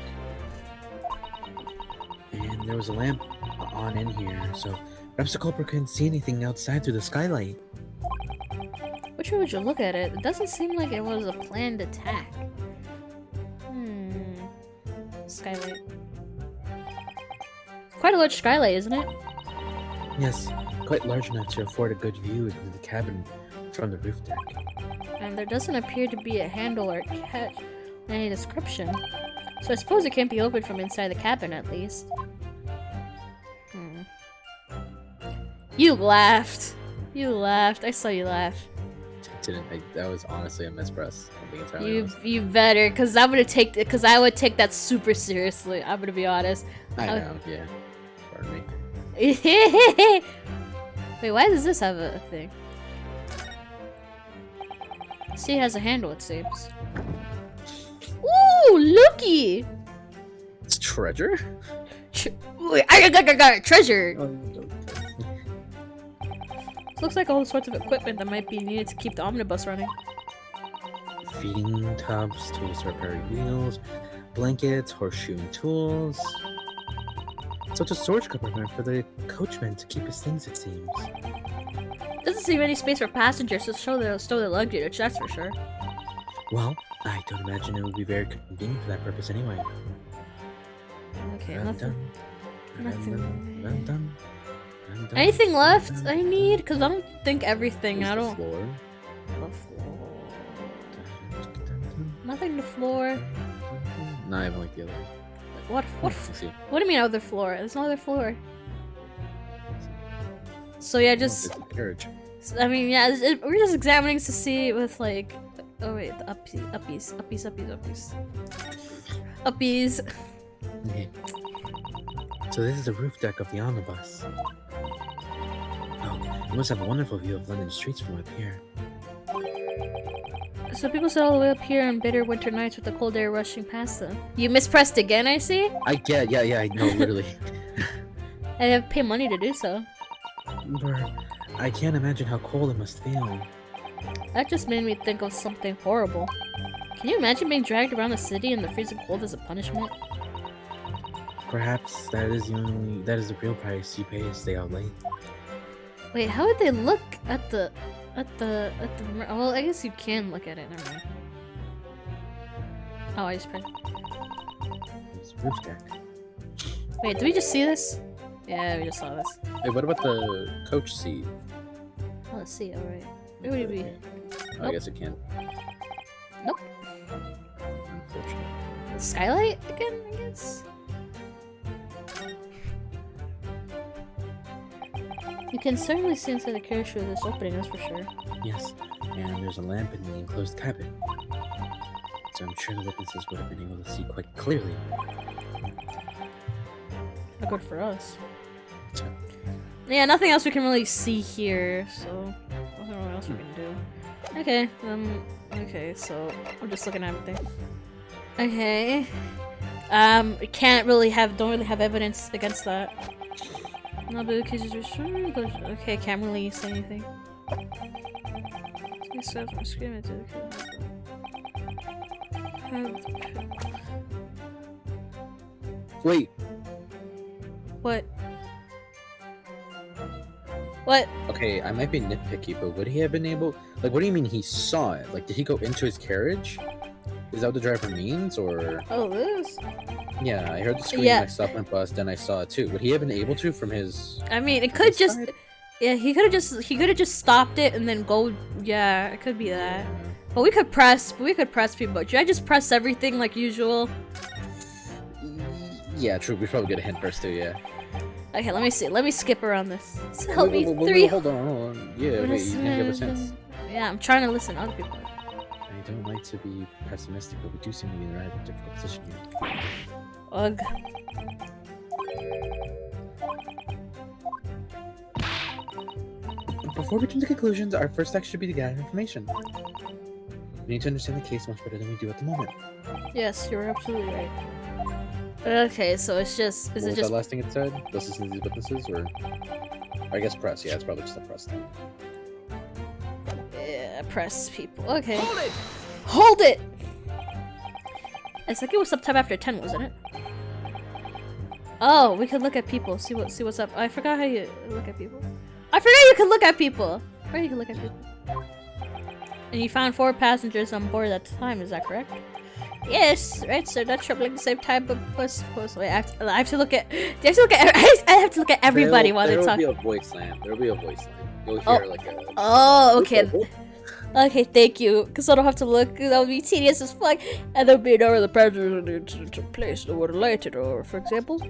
And there was a lamp on in here, so perhaps the culprit couldn't see anything outside through the skylight.
Which way would you look at it? It doesn't seem like it was a planned attack. Skylight. Quite a large skylight, isn't it?
Yes, quite large enough to afford a good view into the cabin from the roof deck.
And there doesn't appear to be a handle or catch in any description. So I suppose it can't be opened from inside the cabin, at least. You laughed. You laughed. I saw you laugh.
That was honestly a mispress. I'm being entirely honest.
You better, cause I would take that super seriously. I'm gonna be honest.
I know, yeah. Pardon me.
Wait, why does this have a thing? See, it has a handle, it seems. Ooh, looky!
It's treasure?
Wait, I got a treasure!
Oh,
This looks like all sorts of equipment that might be needed to keep the omnibus running.
feeding tubs, tools to repair wheels, blankets, horseshoeing tools. Such a storage compartment for the coachman to keep his things, it seems.
Doesn't seem any space for passengers to stow their luggage, that's for sure.
Well, I don't imagine it would be very convenient for that purpose anyway.
Okay,
Dun,
nothing.
dun,
Nothing.
dun, dun, dun, dun,
Anything
dun,
left
dun,
I need? Because I don't think everything.
Where's
I
the
don't.
floor?
The floor.
dun, dun, dun,
Nothing to floor.
dun, dun.
No, I haven't like the other.
What?
Let's see.
What do you mean other floor? There's no other floor. So yeah,
Oh,
just.
there's the carriage.
I mean, yeah, we're just examining to see with like. Oh wait, the uppies.
Okay. So this is the roof deck of the omnibus. Oh, you must have a wonderful view of London streets from up here.
So people sit all the way up here on bitter winter nights with the cold air rushing past them. You mispressed again, I see?
I get, yeah, I know, literally.
I have to pay money to do so.
But I can't imagine how cold it must feel.
That just made me think of something horrible. Can you imagine being dragged around the city in the freezing cold as a punishment?
Perhaps that is the real price you pay to stay out late.
Wait, how would they look at the well, I guess you can look at it, never mind. Oh, I just pressed.
It's roof deck.
Wait, did we just see this? Yeah, we just saw this.
Hey, what about the coach seat?
Oh, let's see, alright. Where would it be?
Oh, I guess it can't.
Nope.
Unfortunately.
Skylight again, I guess? You can certainly see inside the carriage through this opening, that's for sure.
Yes, and there's a lamp in the enclosed cabin. So I'm sure the witnesses would have been able to see quite clearly.
Not good for us.
So,
Yeah, nothing else we can really see here, so I don't know what else we can do. Okay, okay, so I'm just looking at everything. Okay. Don't really have evidence against that. No, but because okay, can't really say anything.
Wait.
What? What?
Okay, I might be nitpicky, but would he have been able? Like, what do you mean he saw it? Like, did he go into his carriage? Is that what the driver means, or?
Oh, this?
Yeah, I heard the scream.
Yeah.
I stopped my bus, then I saw it too. Would he have been able to from his?
I mean, it could
his
just.
side?
Yeah, he could have just stopped it and then go. Yeah, it could be that. But we could press people. Should I just press everything like usual?
Yeah, true. We probably get a hint first too. Yeah.
Okay, let me see. Let me skip around this. So help me.
Wait,
Three.
hold on. Yeah, wait. You didn't give a sense.
Yeah, I'm trying to listen to other people.
I don't like to be pessimistic, but we do seem to be in a rather difficult position here.
Ugh.
before we jump to conclusions, our first step should be to gather information. We need to understand the case much better than we do at the moment.
Yes, you're absolutely right. Okay, so it's just.
What
Is it
was
just?
that last thing it said? Does this need these witnesses, or I guess press? Yeah, it's probably just a press thing.
Yeah, press people. Okay.
Hold it!
Hold it! It's like it was sometime after 10, wasn't it? Oh, we could look at people. See what's up. I forgot how you look at people. I forgot you could look at people. Or you can look at people. And you found 4 passengers on board at the time. Is that correct? Yes, right. So not traveling the same time, but wait, I have to look at. Do I have to look at? I have to look at everybody while they talk.
There will be a voice line. There will be a voice line. You'll hear like a.
Oh, okay. Okay, thank you. Because I don't have to look. That would be tedious as fuck. And there would be no other passengers to place that were related, or for example.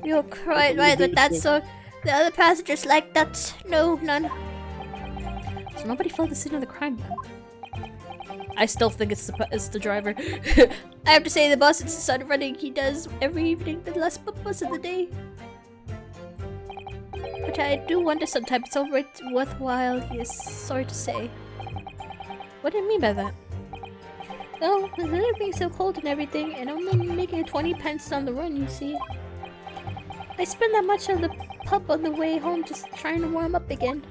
You're quite right with that. So the other passengers like that. No, none. So nobody felt the scene of the crime then. I still think it's the driver. I have to say the bus, it's the sun running. He does every evening, the last bus of the day. But I do wonder sometimes it's alright worthwhile. Yes, sorry to say. What do you mean by that?
Oh, with it being so cold and everything, and I'm only making 20 pence on the run, you see. I spend that much on the pub on the way home just trying to warm up again.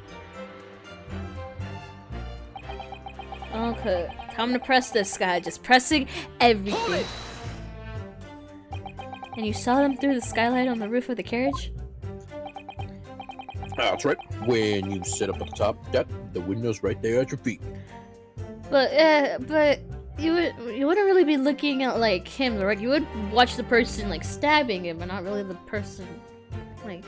Okay, time to press this guy. Just pressing everything.
And you saw them through the skylight on the roof of the carriage?
That's right. When you sit up at the top deck, the window's right there at your feet.
But you wouldn't really be looking at like him, right? You would watch the person like stabbing him, but not really the person. Like,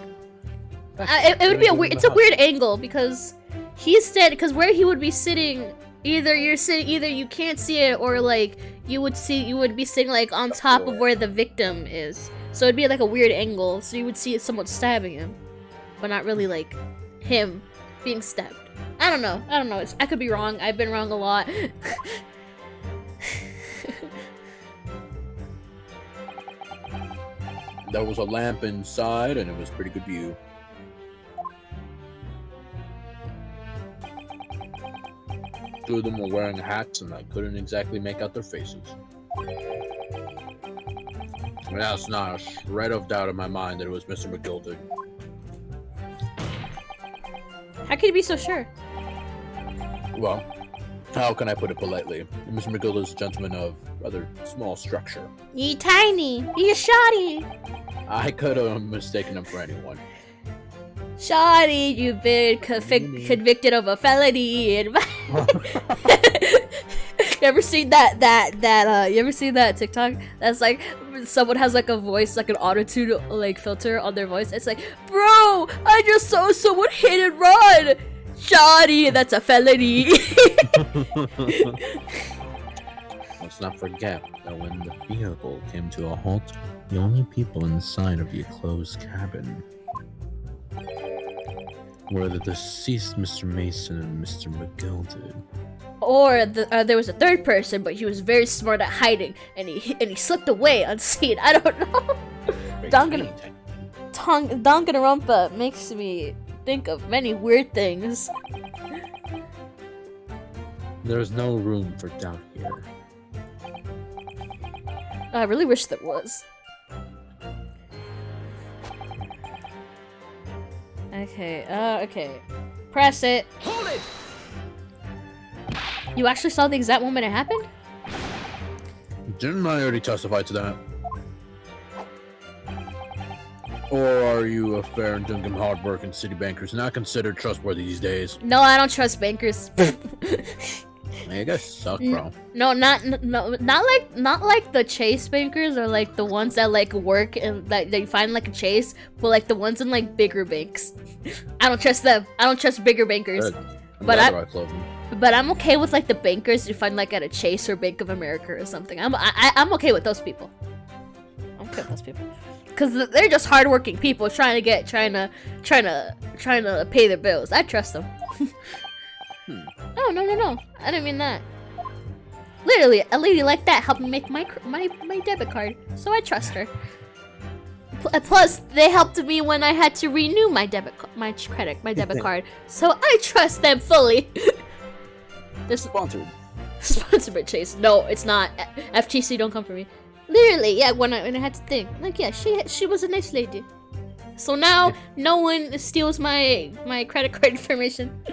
it would be a weird. It's a weird angle because he's dead. Because where he would be sitting, either you can't see it, or like you would be sitting like on top of where the victim is. So it'd be like a weird angle. So you would see someone stabbing him, but not really like him being stabbed. I don't know. I could be wrong. I've been wrong a lot.
There was a lamp inside, and it was a pretty good view. Two of them were wearing hats, and I couldn't exactly make out their faces. That's not a shred of doubt in my mind that it was Mr. McGilded.
How could you be so sure?
Well, how can I put it politely? Mr. McGill is a gentleman of rather small structure.
Ye tiny, ye shoddy.
I could have mistaken him for anyone.
Shoddy, you've been convicted of a felony. And you ever seen that? You ever seen that TikTok? That's like someone has like a voice, like an auto-tune like filter on their voice. It's like, bro, I just saw someone hit and run. Shoddy, that's a felony.
Let's not forget that when the vehicle came to a halt, the only people inside of the enclosed cabin were the deceased Mr. Mason and Mr. McGilded.
Or there was a third person, but he was very smart at hiding, and he slipped away unseen. I don't know. Danganronpa makes me think of many weird things.
There's no room for doubt here.
I really wish there was. Okay, okay. Press it.
Hold it!
You actually saw the exact moment it happened?
Didn't I already testify to that? Or are you a fair and dinkum hard-working city bankers not considered trustworthy these days?
No, I don't trust bankers.
You guys suck, bro.
No, not like the Chase bankers, or like the ones that like work and like they find like a Chase, but like the ones in like bigger banks. I don't trust them. I don't trust bigger bankers. But I'm okay with like the bankers you find like at a Chase or Bank of America or something. I'm okay with those people. I'm okay with those people. Cause they're just hardworking people trying to pay their bills. I trust them. Oh no! I didn't mean that. Literally, a lady like that helped me make my debit card, so I trust her. Plus, they helped me when I had to renew my debit card, so I trust them fully. They're
Sponsored.
Sponsored by Chase. No, it's not. FTC, don't come for me. Literally, yeah. When I had to think, like, yeah, she was a nice lady. So now no one steals my credit card information.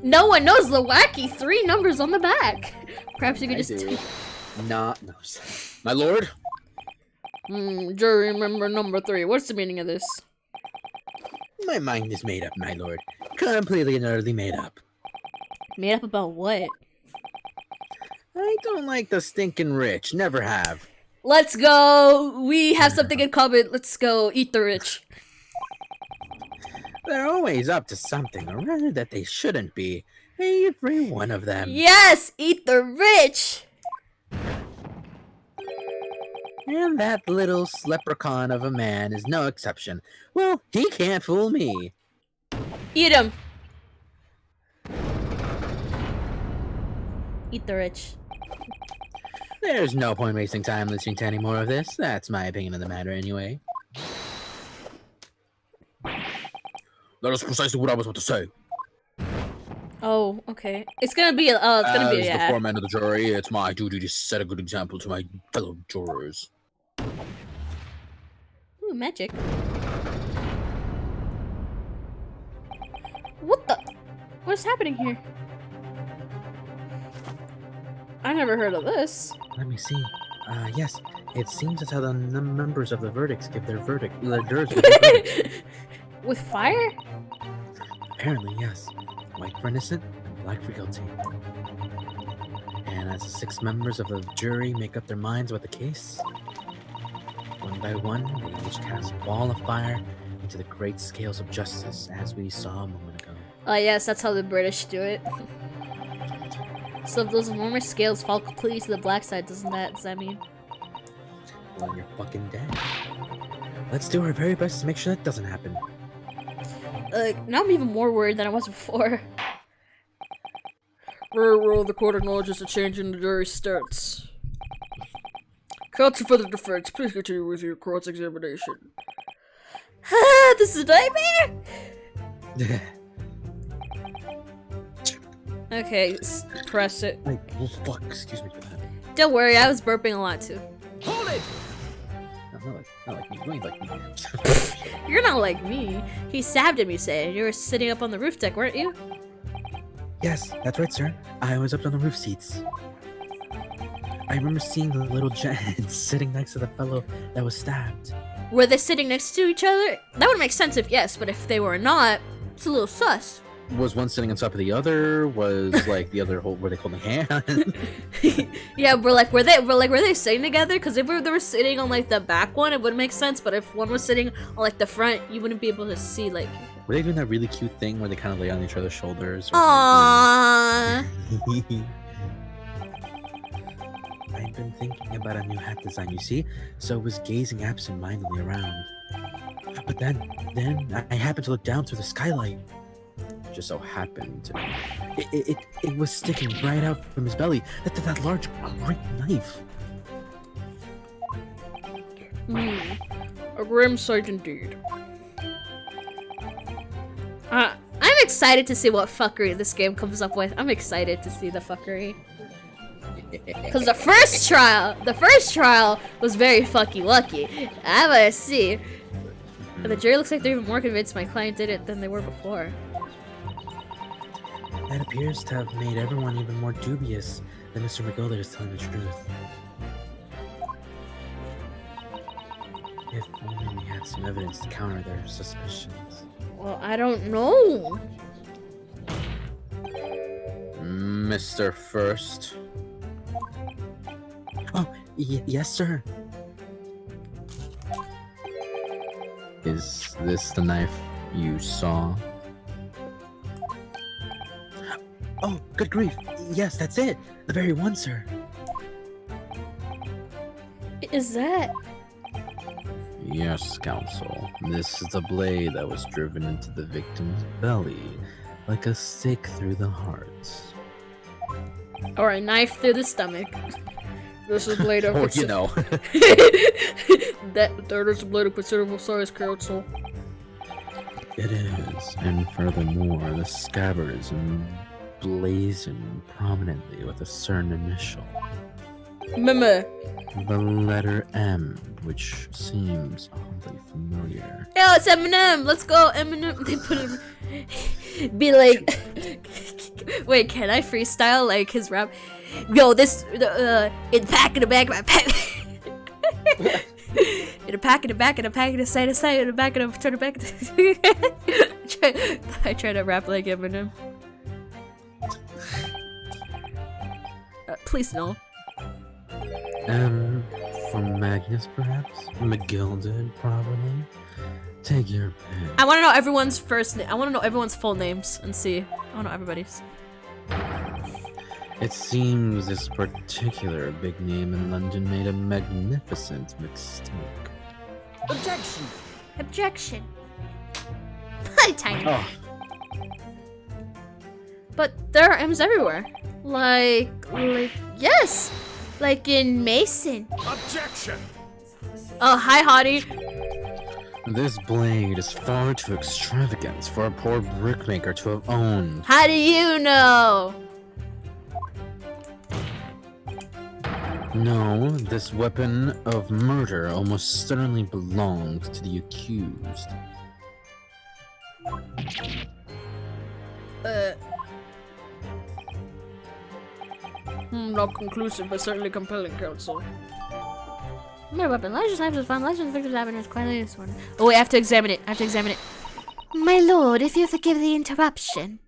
No one knows the wacky 3 numbers on the back. Perhaps you could just.
No. My lord?
Jury member number 3. What's the meaning of this?
My mind is made up, my lord. Completely and utterly made up.
Made up about what?
I don't like the stinking rich. Never have.
Let's go. We have something in common. Let's go eat the rich.
They're always up to something, or rather that they shouldn't be. Every one of them.
Yes, eat the rich.
And that little leprechaun of a man is no exception. Well, he can't fool me.
Eat him. Eat the rich.
There's no point wasting time listening to any more of this. That's my opinion on the matter anyway.
That is precisely what I was about to say.
Oh, okay. It's gonna be. Oh, it's gonna be.
As the
Yeah.
foreman of the jury, it's my duty to set a good example to my fellow jurors.
Ooh, magic. What the? What's happening here? I never heard of this.
Let me see. Yes. It seems that's how the members of the verdicts give their verdict. The jurors give their verdict.
With fire?
Apparently, yes. White for innocent and black for guilty. And as the 6 members of the jury make up their minds about the case, one by one, they each cast a ball of fire into the great scales of justice, as we saw a moment ago.
Oh yes, that's how the British do it. So if those enormous scales fall completely to the black side, does that mean?
Well, you're fucking dead. Let's do our very best to make sure that doesn't happen.
Now I'm even more worried than I was before. Very well, the court acknowledges a change in the jury's stance. Counsel for the defense, please continue with your cross-examination. Ah, this is a nightmare! Okay, press it.
Like, oh fuck, excuse me for that.
Don't worry, I was burping a lot too.
Hold it!
No, not like me. You ain't like me.
You're not like me. He stabbed at me saying you were sitting up on the roof deck, weren't you?
Yes, that's right, sir. I was up on the roof seats. I remember seeing the little giant sitting next to the fellow that was stabbed.
Were they sitting next to each other? That would make sense if yes, but if they were not, it's a little sus.
Was one sitting on top of the other? Was like the other were they holding hands?
Yeah, were they sitting together? Because if they were sitting on like the back one, it would make sense. But if one was sitting on like the front, you wouldn't be able to see like.
Were they doing that really cute thing where they kind of lay on each other's shoulders?
Aww.
I've been thinking about a new hat design, you see? So I was gazing absent-mindedly around. But then I happened to look down through the skylight. Just so happened to it was sticking right out from his belly. That large, great knife.
A grim sight indeed. I'm excited to see what fuckery this game comes up with. I'm excited to see the fuckery. Because the first trial was very fucky lucky. I wanna see. And the jury looks like they're even more convinced my client did it than they were before.
That appears to have made everyone even more dubious that Mr. McGilder is telling the truth. If only we had some evidence to counter their suspicions.
Well, I don't know.
Mr. First.
Oh, yes, sir.
Is this the knife you saw?
Oh, good grief. Yes, that's it. The very one, sir.
Is that?
Yes, counsel. This is the blade that was driven into the victim's belly, like a stake through the heart.
Or a knife through the stomach. This is a blade of
Or, you know.
that is a blade of considerable size, counsel.
It is, and furthermore, the scabbard is emblazoned prominently with a certain initial.
Meme.
The letter M, which seems oddly familiar.
Yo, it's Eminem. Let's go, Eminem. They put him. Be like. Wait, can I freestyle like his rap? Yo, this in the pack in the back of my pack. In a pack in the back, in a pack in the side to side, in the back of the turn the back. I try to rap like Eminem. Please no.
From Magnus, perhaps? McGilded, probably? Take your pick.
I want to know everyone's first name. I want to know everyone's full names and see. I want to know everybody's.
It seems this particular big name in London made a magnificent mistake.
Objection!
Objection. Tiny.
Oh,
But there are M's everywhere. Like, yes! Like in Mason.
Objection!
Oh, hi, Hottie.
This blade is far too extravagant for a poor brickmaker to have owned.
How do you know?
No, this weapon of murder almost certainly belonged to the accused.
Not conclusive, but certainly compelling, counsel.
My weapon. Legends have found legends victims evidence quietly this one. Oh wait, I have to examine it. My lord, if you forgive the interruption.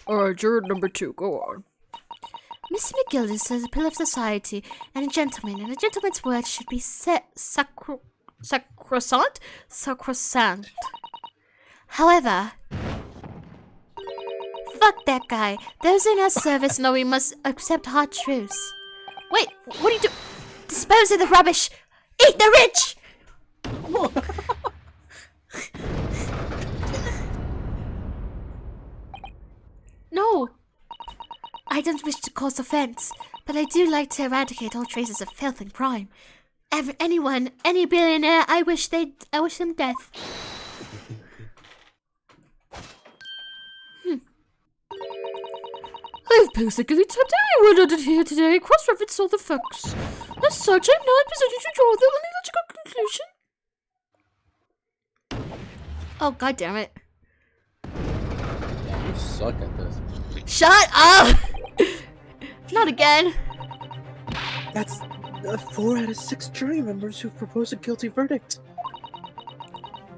Alright, juror number 2, go on.
Mr. McGillis is a pillar of society and a gentleman's word should be sacrosanct. However, fuck that guy. Those in our service know we must accept hard truths. Wait, what do you do? Dispose of the rubbish. Eat the rich. No. I don't wish to cause offense, but I do like to eradicate all traces of filth and crime. Any billionaire, I wish them death. I've basically tapped anyone under here today, cross-referenced all the facts. As such, I'm not in position to draw the only logical conclusion. Oh, god damn it.
Yeah, you suck at this.
Shut up! Not again.
That's 4 out of 6 jury members who've proposed a guilty verdict.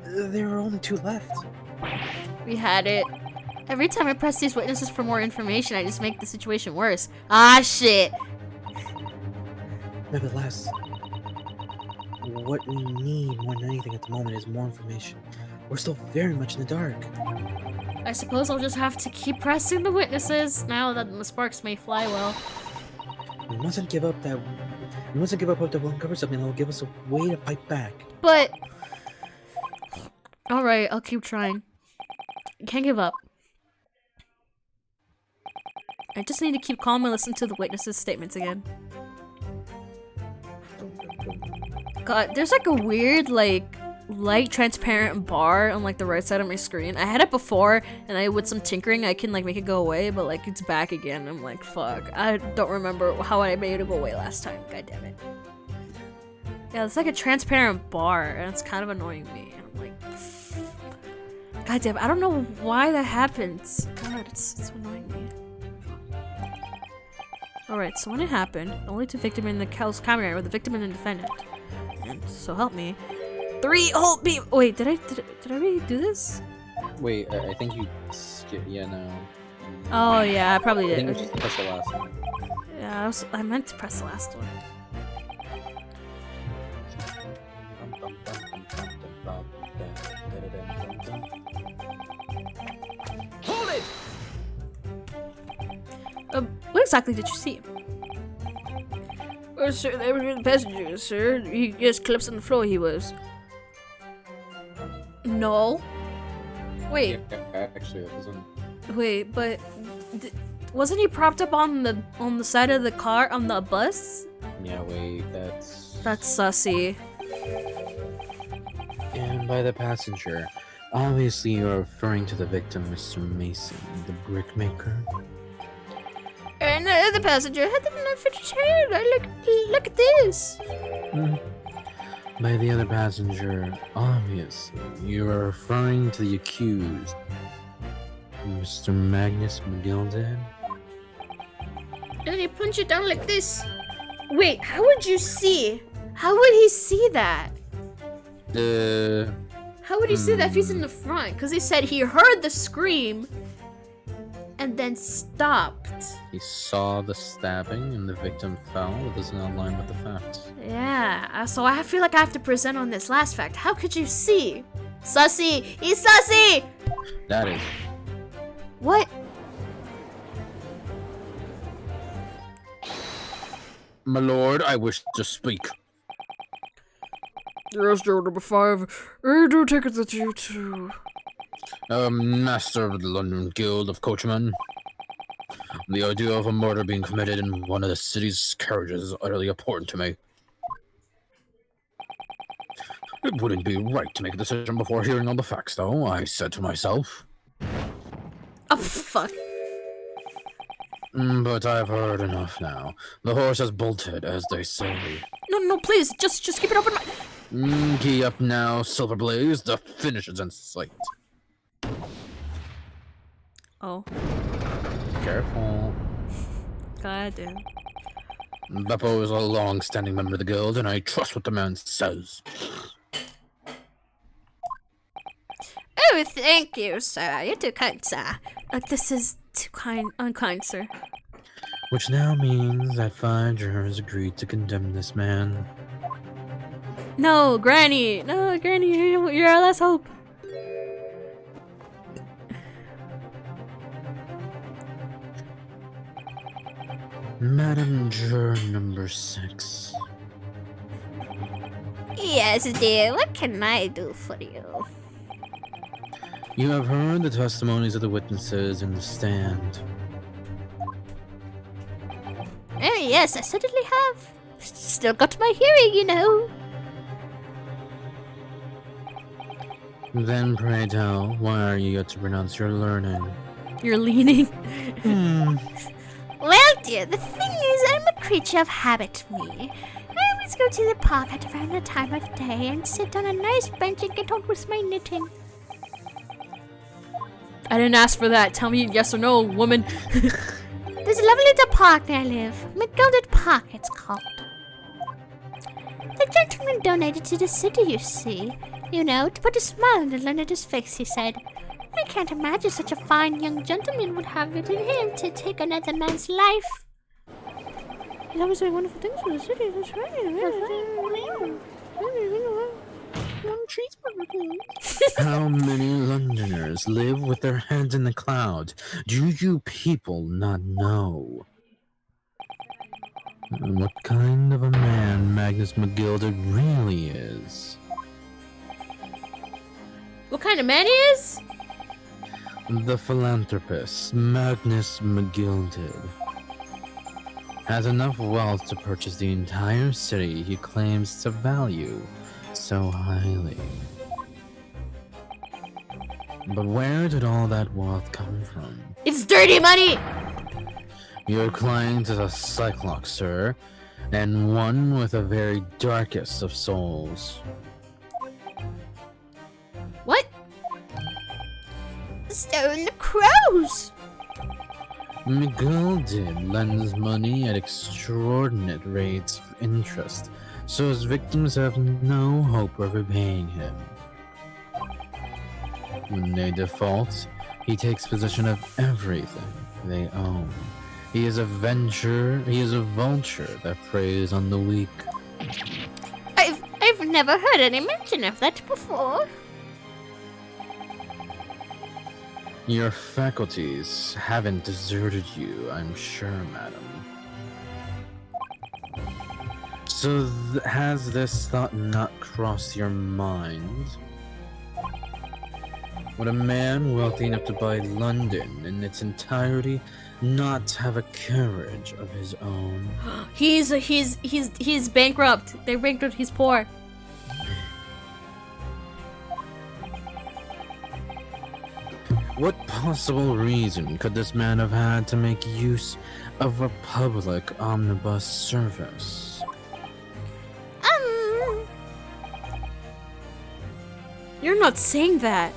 There are only 2 left.
We had it. Every time I press these witnesses for more information, I just make the situation worse. Ah, shit.
Nevertheless, what we need more than anything at the moment is more information. We're still very much in the dark.
I suppose I'll just have to keep pressing the witnesses now that the sparks may fly well.
We mustn't give up that. We mustn't give up hope that we'll uncover something that will give us a way to fight back.
But alright, I'll keep trying. Can't give up. I just need to keep calm and listen to the witnesses' statements again. God, there's like a weird, like, light transparent bar on like the right side of my screen. I had it before, and with some tinkering I can like make it go away, but like it's back again. I'm like, fuck. I don't remember how I made it go away last time. God damn it. Yeah, it's like a transparent bar, and it's kind of annoying me. I'm like, god damn, I don't know why that happens. God, it's annoying me. Alright, so when it happened, the only 2 victims in the house camera were the victim and the defendant. And so help me. 3 whole people. Wait, did I already do this?
Wait, I think you yeah, no.
Oh yeah, I probably
I
did.
think we just press the last one.
Yeah, I meant to press the last one.
Hold it!
What exactly did you see?
Well, sir, they were the passengers, sir. He just collapsed on the floor, he was.
No. Wait,
Yeah, actually, it wasn't.
wait, but wasn't he propped up on the side of the car on the bus?
Yeah, wait, that's
sussy.
And by the passenger, obviously you're referring to the victim, Mr. Mason, the brickmaker.
And the passenger had the knife in his hand. Look at this.
By the other passenger, obviously you are referring to the accused, Mr. Magnus McGilden.
And he punched it down like this. Wait, how would you see? How would he see that? How would he see that if he's in the front? Because he said he heard the scream and then stopped.
He saw the stabbing and the victim fell. It doesn't align with the facts.
Yeah, so I feel like I have to present on this last fact. How could you see? Sussy! He's sussy!
that is.
What?
My lord, I wish to speak.
Yes, juror number 5. I do take it that you too.
Master of the London Guild of Coachmen. The idea of a murder being committed in one of the city's carriages is utterly abhorrent to me. It wouldn't be right to make a decision before hearing all the facts, though, I said to myself.
Oh, fuck.
But I've heard enough now. The horse has bolted, as they say.
No, please, just keep it open.
Key up now, Silver Blaze. The finish is in sight.
Oh,
Careful.
god damn.
Beppo is a long-standing member of the guild, and I trust what the man says.
Oh, thank you, sir. You're too kind, sir. This is too unkind, sir.
Which now means that 5 jurors agreed to condemn this man.
No, Granny! No, Granny, you're our last hope.
Madam Juror number 6.
Yes, dear. What can I do for you?
You have heard the testimonies of the witnesses in the stand.
Oh, yes, I certainly have. Still got my hearing, you know.
Then pray tell, why are you yet to pronounce your learning?
You're leaning.
Well, dear, the thing is, I'm a creature of habit, me. I always go to the park at around the time of day and sit on a nice bench and get on with my knitting.
I didn't ask for that. Tell me yes or no, woman.
There's a lovely little park where I live. McGilded Park, it's called. The gentleman donated to the city, you see. You know, to put a smile on the Londoner's face, he said. I can't imagine such a fine young gentleman would have it in him to take another man's life.
He's always doing wonderful things for the city. That's
How many Londoners live with their heads in the clouds? Do you people not know? What kind of a man Magnus McGilded really is?
What kind of man he is?
The philanthropist, Magnus McGilded, has enough wealth to purchase the entire city he claims to value so highly. But where did all that wealth come from?
It's dirty money!
Your client is a Cyclops, sir, and one with the very darkest of souls.
What?
So the crows!
McGilded lends money at extraordinary rates of interest, so his victims have no hope of repaying him. When they default, he takes possession of everything they own. He is a vulture that preys on the weak.
I've never heard any mention of that before.
Your faculties haven't deserted you, I'm sure, madam. So has this thought not crossed your mind? Would a man wealthy enough to buy London in its entirety not have a carriage of his own?
He's bankrupt. They're bankrupt. He's poor.
What possible reason could this man have had to make use of a public omnibus service?
You're not saying that.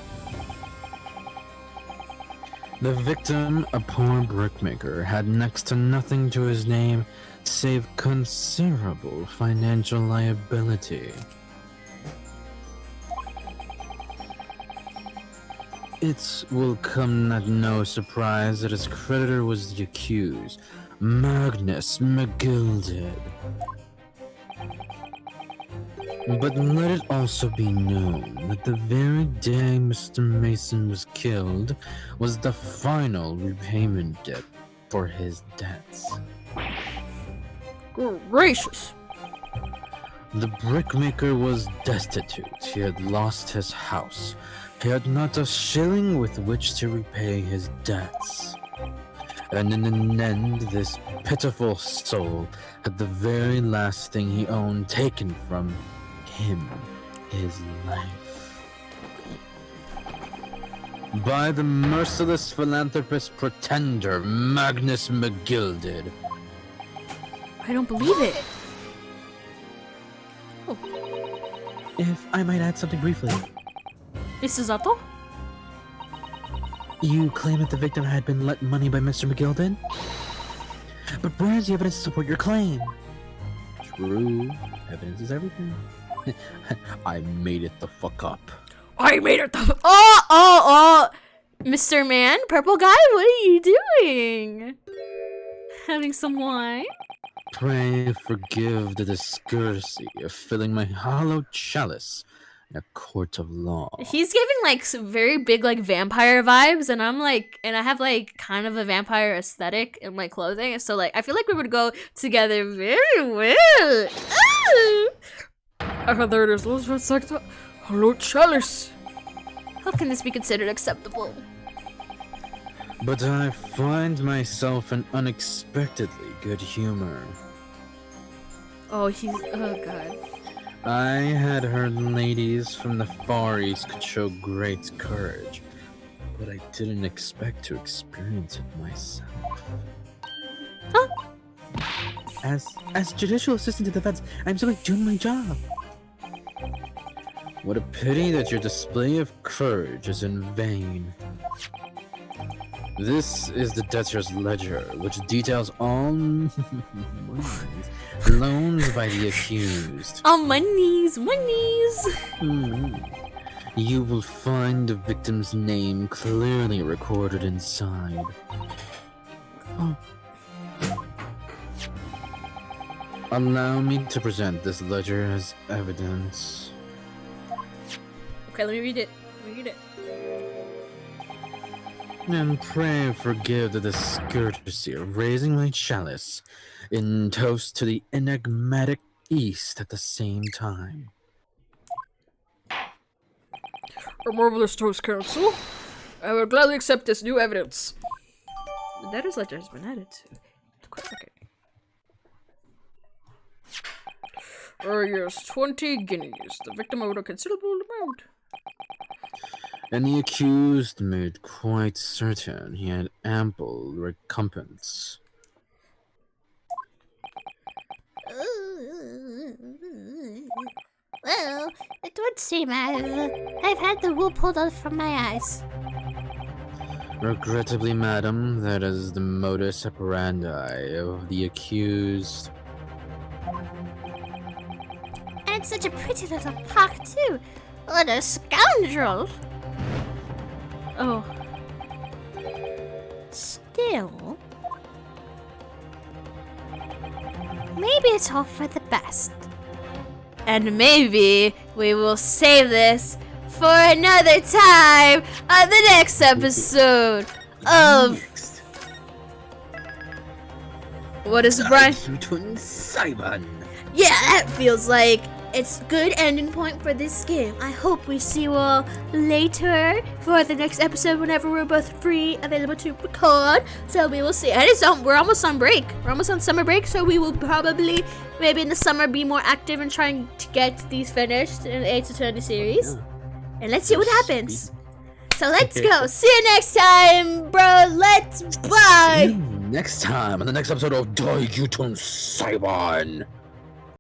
The victim, a poor brickmaker, had next to nothing to his name save considerable financial liability. It will come at no surprise that his creditor was the accused, Magnus McGilded. But let it also be known that the very day Mr. Mason was killed was the final repayment debt for his debts.
Gracious.
The brickmaker was destitute. He had lost his house. He had not a shilling with which to repay his debts. And in the end, this pitiful soul had the very last thing he owned taken from him. his life. By the merciless philanthropist pretender Magnus McGilded.
I don't believe it.
If I might add something briefly.
This is Zato?
You claim that the victim had been lent money by Mr. McGilded? But where's the evidence to support your claim? True. Evidence is everything. I made it the fuck up.
I made it the Oh! Mr. Man, purple guy, what are you doing? Having some wine?
Pray forgive the discourtesy of filling my hollow chalice in a court of law.
He's giving like some very big like vampire vibes, and I'm like, and I have like kind of a vampire aesthetic in my clothing, so like I feel like we would go together very well. Ooh!
I heard there it is. Hello, chalice.
How can this be considered acceptable?
But I find myself in unexpectedly good humor.
Oh god.
I had heard ladies from the Far East could show great courage, but I didn't expect to experience it myself.
Huh?
As judicial assistant to the feds, I'm simply doing my job. What a pity that your display of courage is in vain. This is the debtor's ledger, which details all loans by the accused.
On my knees.
You will find the victim's name clearly recorded inside. Oh. Allow me to present this ledger as evidence.
Okay, let me read it.
And pray forgive the discourtesy of raising my chalice in toast to the enigmatic East at the same time.
A marvelous toast, counsel. I will gladly accept this new evidence. The debtor's ledger has been added to the court record. Yes, 20 guineas. The victim owed a considerable amount.
And the accused made quite certain he had ample recompense.
Well, it would seem I've had the wool pulled out from my eyes.
Regrettably, madam, that is the modus operandi of the accused.
And such a pretty little pock, too. What a scoundrel!
Oh.
Still... maybe it's all for the best.
And maybe we will save this for another time on the next episode of... What is it, Bryan? Yeah, that feels like it's a good ending point for this game. I hope we see you all later for the next episode whenever we're both free, available to record. So we will see. And we're almost on break. We're almost on summer break, so we will probably, maybe in the summer, be more active in trying to get these finished in the 8 to 20 series. Yeah. And let's see what happens. So let's go. See you next time, bro. Let's bye.
See you next time on the next episode of Daiguton Saiban.